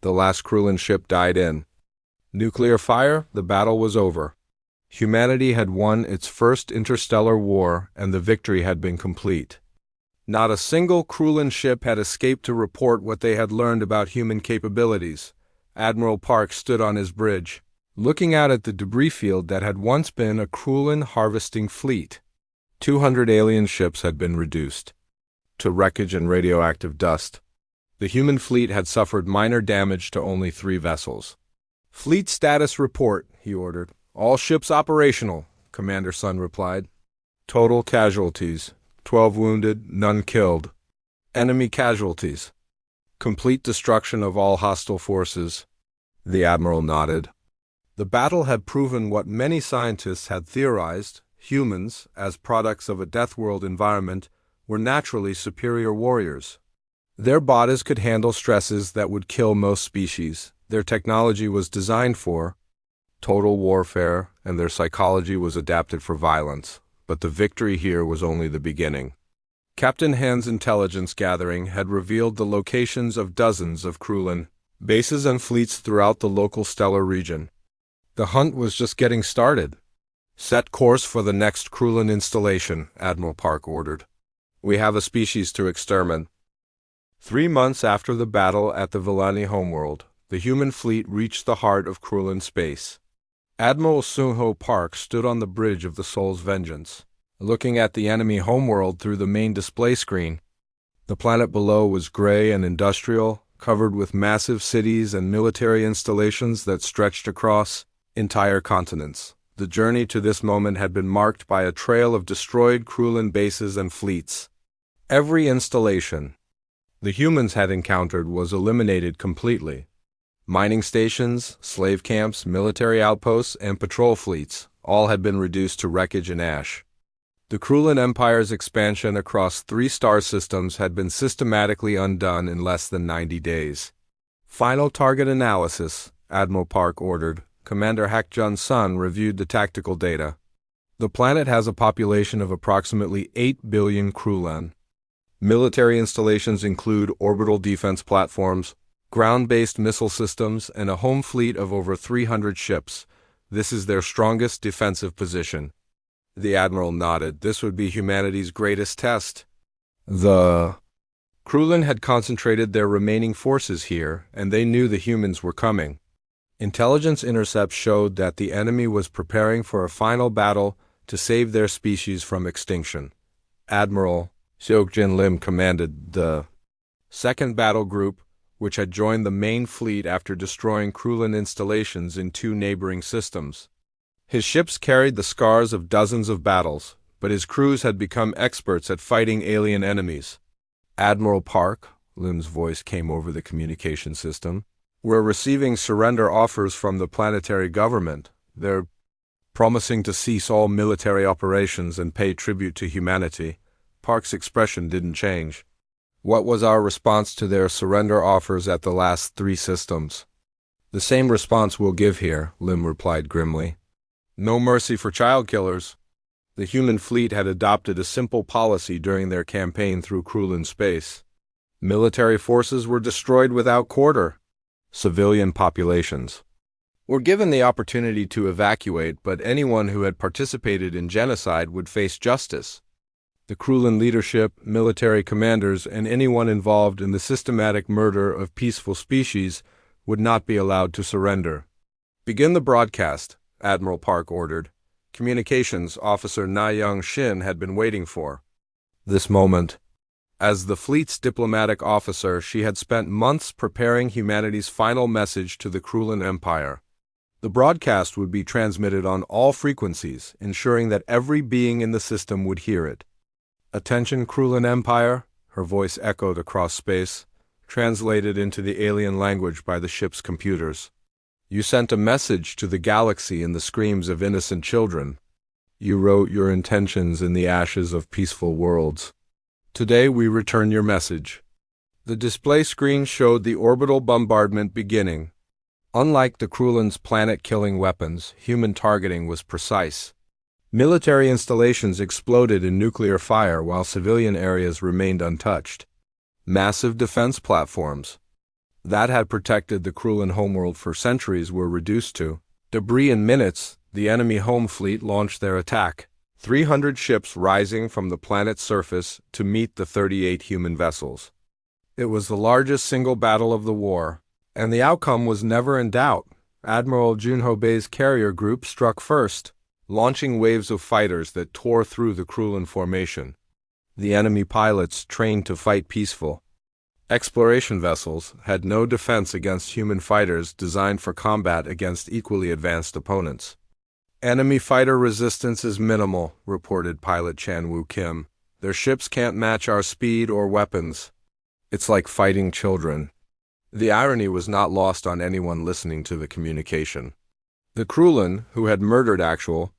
The last Krulin ship died in nuclear fire. The battle was over. Humanity had won its first interstellar war, and the victory had been complete. Not a single Krulin ship had escaped to report what they had learned about human capabilities. Admiral Park stood on his bridge, looking out at the debris field that had once been a Krulin harvesting fleet. 200 alien ships had been reduced to wreckage and radioactive dust. The human fleet had suffered minor damage to only 3 vessels. "Fleet status report," he ordered. "All ships operational," Commander Sun replied. "Total casualties: 12 wounded, none killed. Enemy casualties: complete destruction of all hostile forces." The Admiral nodded. The battle had proven what many scientists had theorized: humans, as products of a deathworld environment, were naturally superior warriors. Their bodies could handle stresses that would kill most species. Their technology was designed for total warfare, and their psychology was adapted for violence. But the victory here was only the beginning. Captain Han's intelligence gathering had revealed the locations of dozens of Krulin bases and fleets throughout the local stellar region. The hunt was just getting started. "Set course for the next Krulin installation," Admiral Park ordered. "We have a species to exterminate." 3 months after the battle at the Villani homeworld, the human fleet reached the heart of Krulin space. Admiral Sunho Park stood on the bridge of the Soul's Vengeance, looking at the enemy homeworld through the main display screen. The planet below was gray and industrial, covered with massive cities and military installations that stretched across entire continents. The journey to this moment had been marked by a trail of destroyed Krulin bases and fleets. Every installation the humans had encountered was eliminated completely. Mining stations, slave camps, military outposts, and patrol fleets all had been reduced to wreckage and ash. The Krulin Empire's expansion across 3 star systems had been systematically undone in less than 90 days. "Final target analysis," Admiral Park ordered. Commander Hakjun Sun reviewed the tactical data. "The planet has a population of approximately 8 billion Krulin. Military installations include orbital defense platforms, ground-based missile systems, and a home fleet of over 300 ships. This is their strongest defensive position." The Admiral nodded. This would be humanity's greatest test. The Krulin had concentrated their remaining forces here, and they knew the humans were coming. Intelligence intercepts showed that the enemy was preparing for a final battle to save their species from extinction. Admiral Seokjin Lim commanded the second battle group, which had joined the main fleet after destroying Krulin installations in 2 neighboring systems. His ships carried the scars of dozens of battles, but his crews had become experts at fighting alien enemies. Admiral Park, Lim's voice came over the communication system, we're receiving surrender offers from the planetary government. They're promising to cease all military operations and pay tribute to humanity. Park's expression didn't change. What was our response to their surrender offers at the last 3 systems? The same response we'll give here, Lim replied grimly. No mercy for child killers. The human fleet had adopted a simple policy during their campaign through Krulin space. Military forces were destroyed without quarter. Civilian populations were given the opportunity to evacuate, but anyone who had participated in genocide would face justice. The Krulin leadership, military commanders, and anyone involved in the systematic murder of peaceful species would not be allowed to surrender. Begin the broadcast, Admiral Park ordered. Communications Officer Na Young Shin had been waiting for this moment. As the fleet's diplomatic officer, she had spent months preparing humanity's final message to the Krulin Empire. The broadcast would be transmitted on all frequencies, ensuring that every being in the system would hear it. Attention, Krulin Empire, her voice echoed across space, translated into the alien language by the ship's computers. You sent a message to the galaxy in the screams of innocent children. You wrote your intentions in the ashes of peaceful worlds. Today we return your message. The display screen showed the orbital bombardment beginning. Unlike the Krulin's planet-killing weapons, human targeting was precise. Military installations exploded in nuclear fire while civilian areas remained untouched. Massive defense platforms that had protected the Krulin homeworld for centuries were reduced to debris in minutes. The enemy home fleet launched their attack, 300 ships rising from the planet's surface to meet the 38 human vessels. It was the largest single battle of the war, and the outcome was never in doubt. Admiral Junho Bei's carrier group struck first, launching waves of fighters that tore through the Krulin formation. The enemy pilots, trained to fight peaceful exploration vessels, had no defense against human fighters designed for combat against equally advanced opponents. Enemy fighter resistance is minimal, reported pilot Chan Woo Kim. Their ships can't match our speed or weapons. It's like fighting children. The irony was not lost on anyone listening to the communication. The Krulin, who had murdered actual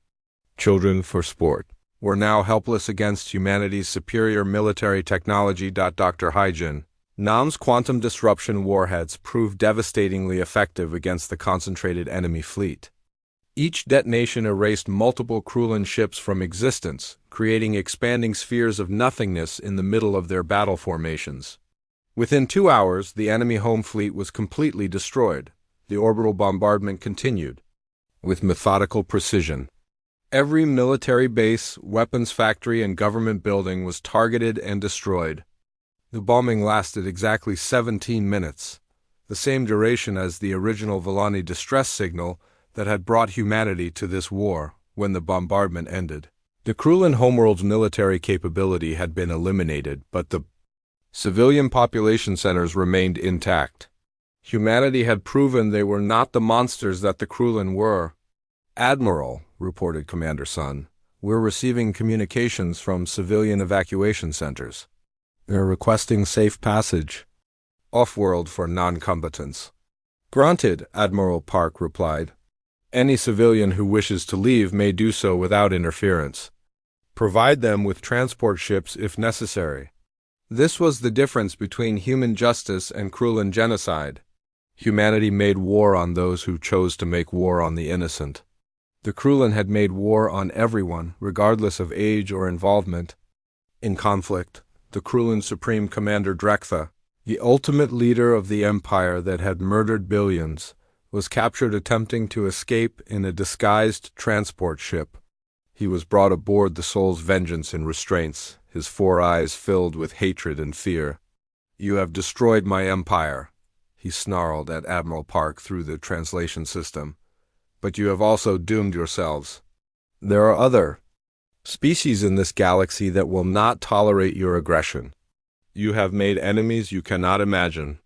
children for sport, were now helpless against humanity's superior military technology. Dr. Haijin, Nam's quantum disruption warheads proved devastatingly effective against the concentrated enemy fleet. Each detonation erased multiple Krulin ships from existence, creating expanding spheres of nothingness in the middle of their battle formations. Within 2 hours, the enemy home fleet was completely destroyed. The orbital bombardment continued with methodical precision. Every military base, weapons factory, and government building was targeted and destroyed. The bombing lasted exactly 17 minutes, the same duration as the original Villani distress signal that had brought humanity to this war. When the bombardment ended, the Krulin homeworld's military capability had been eliminated, but the civilian population centers remained intact. Humanity had proven they were not the monsters that the Krulin were. Admiral, reported Commander Sun, we're receiving communications from civilian evacuation centers. They're requesting safe passage off-world for non-combatants. Granted, Admiral Park replied. Any civilian who wishes to leave may do so without interference. Provide them with transport ships if necessary. This was the difference between human justice and Krulin genocide. Humanity made war on those who chose to make war on the innocent. The Krulin had made war on everyone, regardless of age or involvement. In conflict, the Krulin Supreme Commander Drektha, the ultimate leader of the empire that had murdered billions, was captured attempting to escape in a disguised transport ship. He was brought aboard the Soul's Vengeance in restraints, his 4 eyes filled with hatred and fear. You have destroyed my empire, he snarled at Admiral Park through the translation system. But you have also doomed yourselves. There are other species in this galaxy that will not tolerate your aggression. You have made enemies you cannot imagine.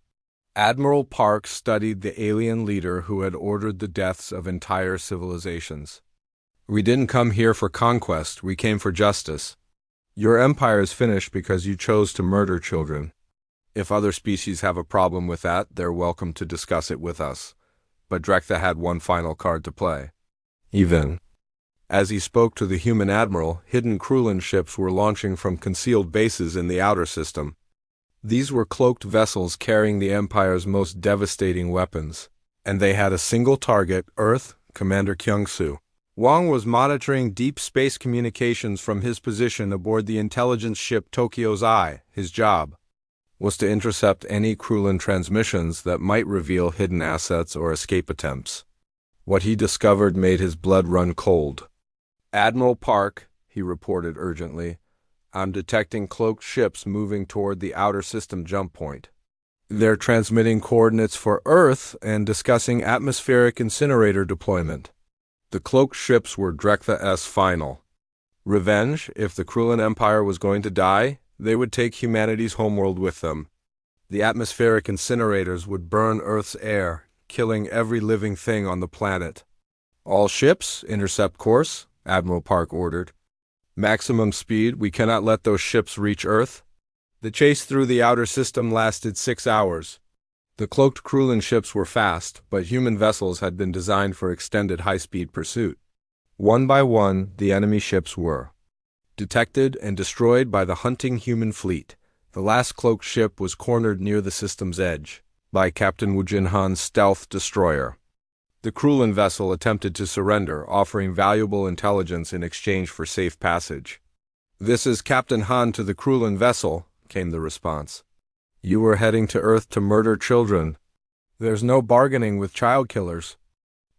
Admiral Park studied the alien leader who had ordered the deaths of entire civilizations. We didn't come here for conquest, we came for justice. Your empire is finished because you chose to murder children. If other species have a problem with that, they're welcome to discuss it with us. But Drek'tha had one final card to play. Even. As he spoke to the human admiral, hidden Krulin ships were launching from concealed bases in the outer system. These were cloaked vessels carrying the Empire's most devastating weapons. And they had a single target, Earth, Commander Kyung-soo. Wang was monitoring deep space communications from his position aboard the intelligence ship Tokyo's Eye. His job was to intercept any Krulin transmissions that might reveal hidden assets or escape attempts. What he discovered made his blood run cold. "Admiral Park," he reported urgently, "I'm detecting cloaked ships moving toward the outer system jump point. They're transmitting coordinates for Earth and discussing atmospheric incinerator deployment." The cloaked ships were Drek'tha's final revenge. If the Krulin Empire was going to die, they would take humanity's homeworld with them. The atmospheric incinerators would burn Earth's air, killing every living thing on the planet. "All ships, intercept course," Admiral Park ordered. "Maximum speed, we cannot let those ships reach Earth." The chase through the outer system lasted 6 hours. The cloaked Krulin ships were fast, but human vessels had been designed for extended high-speed pursuit. One by one, the enemy ships were detected and destroyed by the hunting human fleet. The last cloaked ship was cornered near the system's edge by Captain Wu Jinhan's stealth destroyer. The Krulin vessel attempted to surrender, offering valuable intelligence in exchange for safe passage. "This is Captain Han to the Krulin vessel," came the response. "You were heading to Earth to murder children. There's no bargaining with child killers."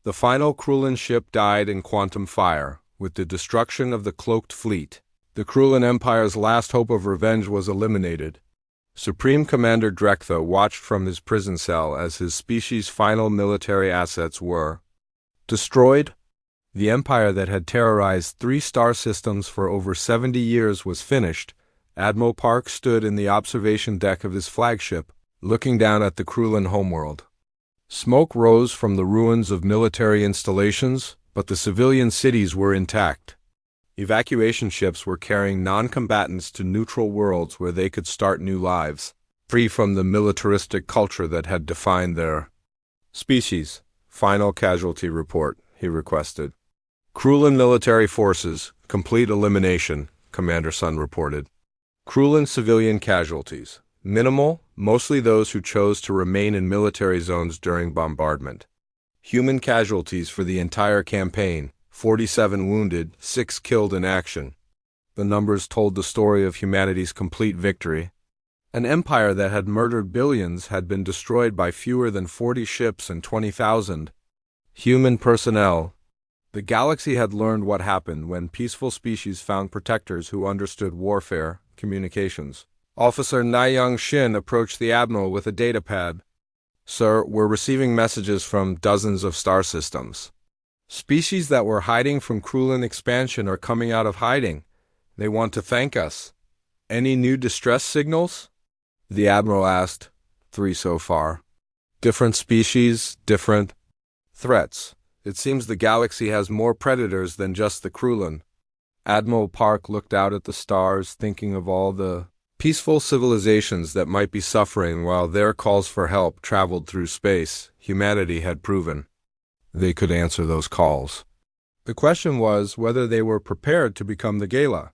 The final Krulin ship died in quantum fire. With the destruction of the cloaked fleet, the Krulin Empire's last hope of revenge was eliminated. Supreme Commander Drek'tha watched from his prison cell as his species' final military assets were destroyed. The empire that had terrorized 3 star systems for over 70 years was finished. Admiral Park stood in the observation deck of his flagship, looking down at the Krulin homeworld. Smoke rose from the ruins of military installations, but the civilian cities were intact. Evacuation ships were carrying non-combatants to neutral worlds where they could start new lives, free from the militaristic culture that had defined their species. "Final casualty report," he requested. "Krulin military forces, complete elimination," Commander Sun reported. Krulin civilian casualties, minimal, mostly those who chose to remain in military zones during bombardment. Human casualties for the entire campaign, 47 wounded, 6 killed in action. The numbers told the story of humanity's complete victory. An empire that had murdered billions had been destroyed by fewer than 40 ships and 20,000 human personnel. The galaxy had learned what happened when peaceful species found protectors who understood warfare, communications. Officer Nayoung Shin approached the Admiral with a datapad. "Sir, we're receiving messages from dozens of star systems. Species that were hiding from Krulin expansion are coming out of hiding. They want to thank us. Any new distress signals?" The Admiral asked. 3 so far. Different species, different threats. It seems the galaxy has more predators than just the Krulin. Admiral Park looked out at the stars, thinking of all the peaceful civilizations that might be suffering while their calls for help traveled through space. Humanity had proven they could answer those calls. The question was whether they were prepared to become the Gala.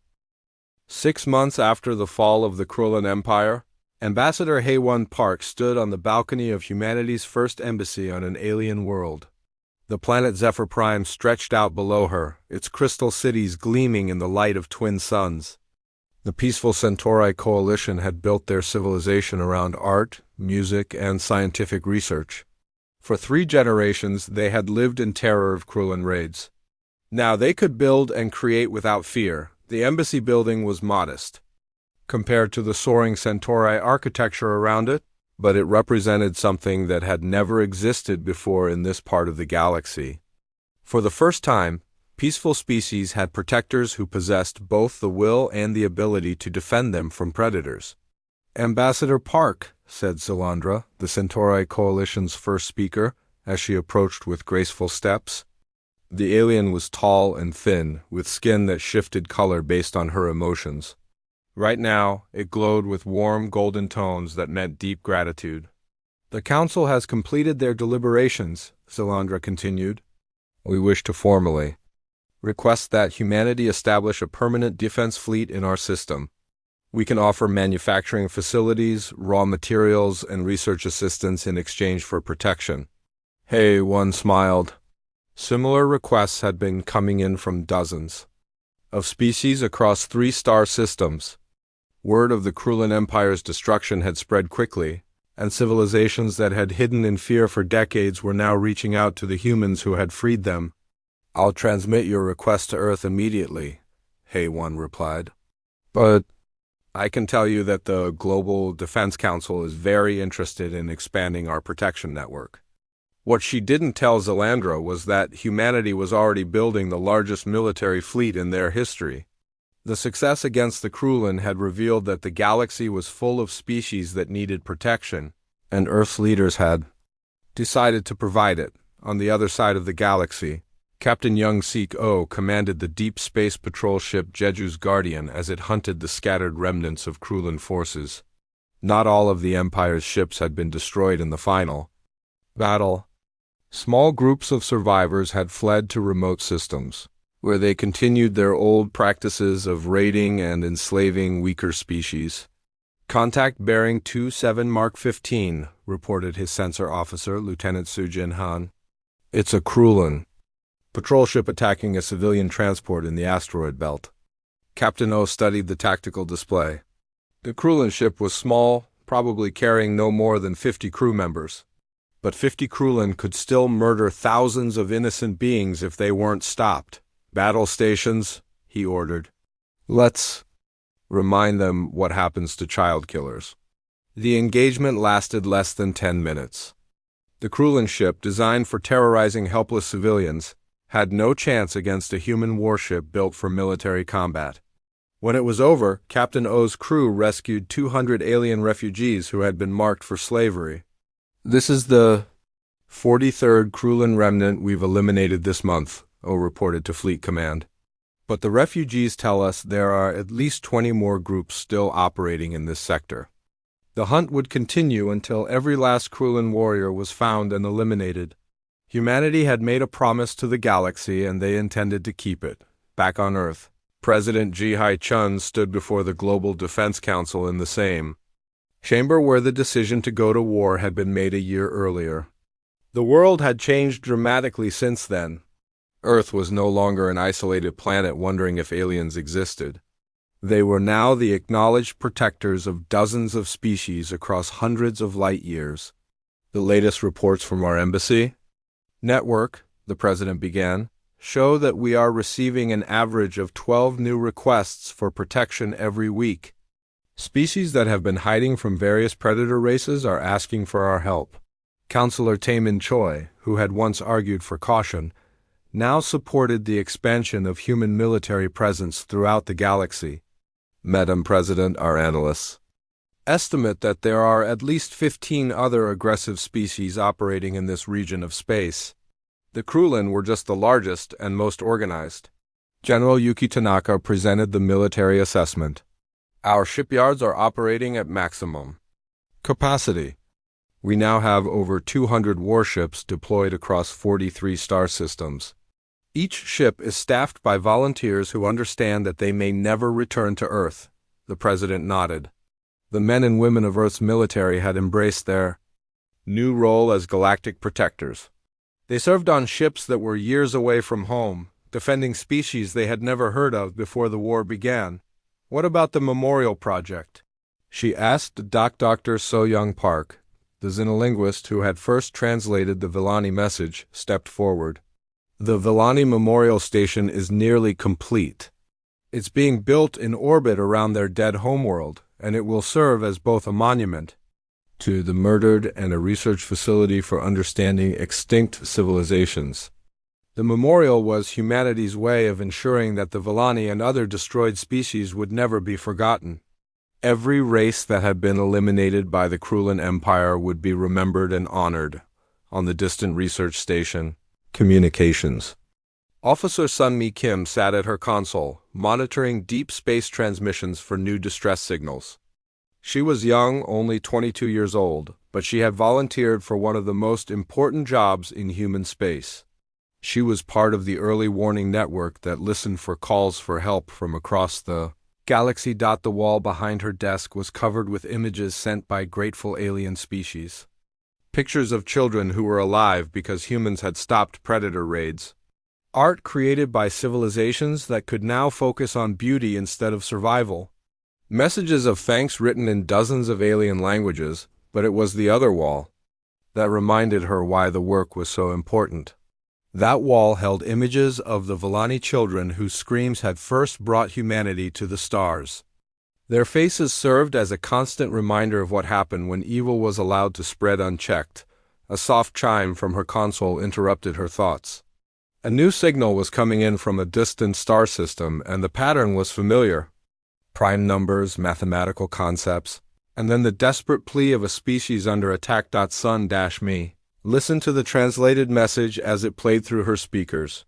6 months after the fall of the Krulin Empire, Ambassador Haewon Park stood on the balcony of humanity's first embassy on an alien world. The planet Zephyr Prime stretched out below her, its crystal cities gleaming in the light of twin suns. The peaceful Centauri coalition had built their civilization around art, music, and scientific research. For 3 generations, they had lived in terror of Krulin raids. Now they could build and create without fear. The embassy building was modest compared to the soaring Centauri architecture around it, but it represented something that had never existed before in this part of the galaxy. For the first time, Peaceful species had protectors who possessed both the will and the ability to defend them from predators. "Ambassador Park," said Salandra, the Centauri Coalition's first speaker, as she approached with graceful steps. The alien was tall and thin, with skin that shifted color based on her emotions. Right now, it glowed with warm golden tones that meant deep gratitude. "The Council has completed their deliberations," Salandra continued. "We wish to formally request that humanity establish a permanent defense fleet in our system. We can offer manufacturing facilities, raw materials, and research assistance in exchange for protection." HFY smiled. Similar requests had been coming in from dozens of species across 3 star systems. Word of the Krulin Empire's destruction had spread quickly, and civilizations that had hidden in fear for decades were now reaching out to the humans who had freed them. "I'll transmit your request to Earth immediately," HFY replied. "But I can tell you that the Global Defense Council is very interested in expanding our protection network." What she didn't tell Zalandra was that humanity was already building the largest military fleet in their history. The success against the Krulin had revealed that the galaxy was full of species that needed protection, and Earth's leaders had decided to provide it. On the other side of the galaxy, Captain Young Sik O commanded the deep space patrol ship Jeju's Guardian as it hunted the scattered remnants of Krulin forces. Not all of the Empire's ships had been destroyed in the final battle. Small groups of survivors had fled to remote systems, where they continued their old practices of raiding and enslaving weaker species. "Contact bearing 27 Mark 15, reported his sensor officer, Lieutenant Sujin Han. "It's a Krulin patrol ship attacking a civilian transport in the asteroid belt." Captain O studied the tactical display. The Krulin ship was small, probably carrying no more than 50 crew members. But 50 Krulin could still murder thousands of innocent beings if they weren't stopped. "Battle stations," he ordered. "Let's remind them what happens to child killers." The engagement lasted less than 10 minutes. The Krulin ship, designed for terrorizing helpless civilians, had no chance against a human warship built for military combat. When it was over, Captain O's crew rescued 200 alien refugees who had been marked for slavery. "This is the 43rd Krulin remnant we've eliminated this month," O reported to Fleet Command. "But the refugees tell us there are at least 20 more groups still operating in this sector." The hunt would continue until every last Krulin warrior was found and eliminated. Humanity had made a promise to the galaxy, and they intended to keep it. Back on Earth, President Ji-Hai Chun stood before the Global Defense Council in the same chamber where the decision to go to war had been made a year earlier. The world had changed dramatically since then. Earth was no longer an isolated planet wondering if aliens existed. They were now the acknowledged protectors of dozens of species across hundreds of light years. "The latest reports from our embassy network," the president began, "show that we are receiving an average of 12 new requests for protection every week. Species that have been hiding from various predator races are asking for our help." Counselor Taemin Choi, who had once argued for caution, now supported the expansion of human military presence throughout the galaxy. "Madam President, our analysts estimate that there are at least 15 other aggressive species operating in this region of space. The Krulin were just the largest and most organized." General Yuki Tanaka presented the military assessment. "Our shipyards are operating at maximum capacity. We now have over 200 warships deployed across 43 star systems. Each ship is staffed by volunteers who understand that they may never return to Earth." The president nodded. The men and women of Earth's military had embraced their new role as galactic protectors. They served on ships that were years away from home, defending species they had never heard of before the war began. "What about the memorial project?" she asked. Dr. So-Young Park, the xenolinguist who had first translated the Villani message, stepped forward. "The Villani Memorial Station is nearly complete. It's being built in orbit around their dead homeworld, and it will serve as both a monument to the murdered and a research facility for understanding extinct civilizations." The memorial was humanity's way of ensuring that the Villani and other destroyed species would never be forgotten. Every race that had been eliminated by the Krulan Empire would be remembered and honored. On the distant research station, communications. Officer Sunmi Kim sat at her console, monitoring deep space transmissions for new distress signals. She was young, only 22 years old, but she had volunteered for one of the most important jobs in human space. She was part of the early warning network that listened for calls for help from across the galaxy. The wall behind her desk was covered with images sent by grateful alien species. Pictures of children who were alive because humans had stopped predator raids. Art created by civilizations that could now focus on beauty instead of survival. Messages of thanks written in dozens of alien languages, but it was the other wall that reminded her why the work was so important. That wall held images of the Villani children whose screams had first brought humanity to the stars. Their faces served as a constant reminder of what happened when evil was allowed to spread unchecked. A soft chime from her console interrupted her thoughts. A new signal was coming in from a distant star system, and the pattern was familiar. Prime numbers, mathematical concepts, and then the desperate plea of a species under attack. Sun-me. Listen to the translated message as it played through her speakers.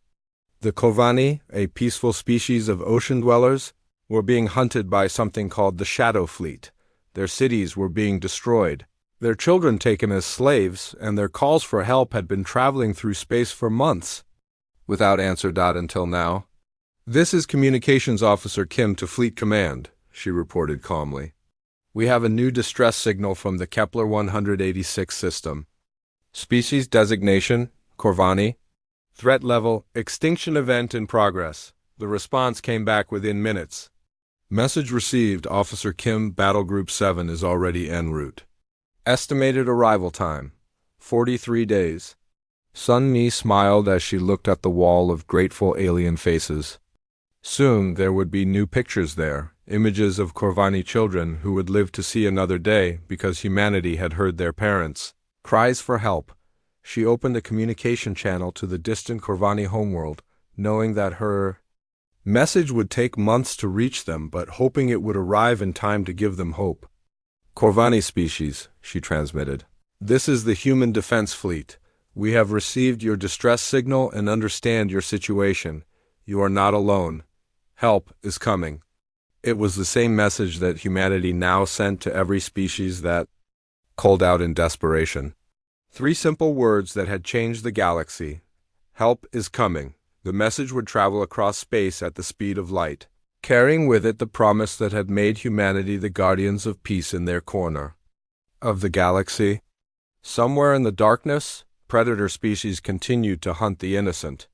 The Kovani, a peaceful species of ocean dwellers, were being hunted by something called the Shadow Fleet. Their cities were being destroyed, their children taken as slaves, and their calls for help had been traveling through space for months. Without answer. Until now. This is Communications Officer Kim to Fleet Command, she reported calmly. We have a new distress signal from the Kepler 186 system. Species designation, Corvani. Threat level, extinction event in progress. The response came back within minutes. Message received, Officer Kim, Battle Group 7 is already en route. Estimated arrival time, 43 days. Sun-mi smiled as she looked at the wall of grateful alien faces. Soon there would be new pictures there, images of Corvani children who would live to see another day because humanity had heard their parents' cries for help. She opened a communication channel to the distant Corvani homeworld, knowing that her message would take months to reach them, but hoping it would arrive in time to give them hope. Corvani species, she transmitted. This is the Human Defense Fleet. We have received your distress signal and understand your situation. You are not alone. Help is coming. It was the same message that humanity now sent to every species that called out in desperation. 3 simple words that had changed the galaxy. Help is coming. The message would travel across space at the speed of light, carrying with it the promise that had made humanity the guardians of peace in their corner of the galaxy. Somewhere in the darkness, predator species continued to hunt the innocent.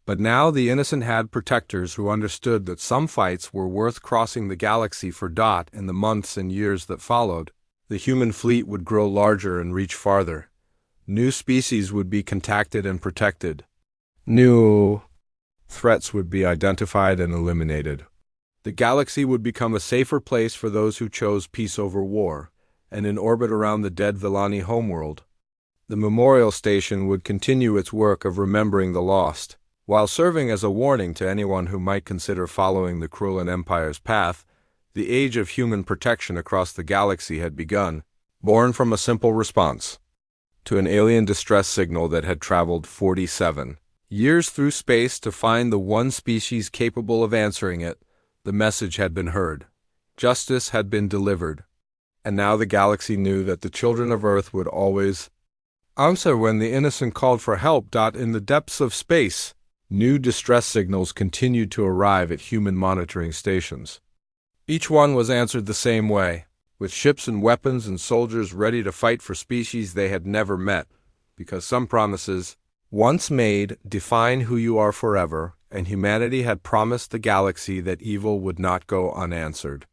But now the innocent had protectors who understood that some fights were worth crossing the galaxy for. In the months and years that followed, the human fleet would grow larger and reach farther. New species would be contacted and protected. New threats would be identified and eliminated. The galaxy would become a safer place for those who chose peace over war, and in orbit around the dead Villani homeworld, the memorial station would continue its work of remembering the lost, while serving as a warning to anyone who might consider following the Krulan Empire's path. The age of human protection across the galaxy had begun, born from a simple response to an alien distress signal that had traveled 47 years through space to find the one species capable of answering it. The message had been heard. Justice had been delivered. And now the galaxy knew that the children of Earth would always answer when the innocent called for help. In the depths of space, new distress signals continued to arrive at human monitoring stations. Each one was answered the same way, with ships and weapons and soldiers ready to fight for species they had never met, because some promises, once made, define who you are forever, and humanity had promised the galaxy that evil would not go unanswered.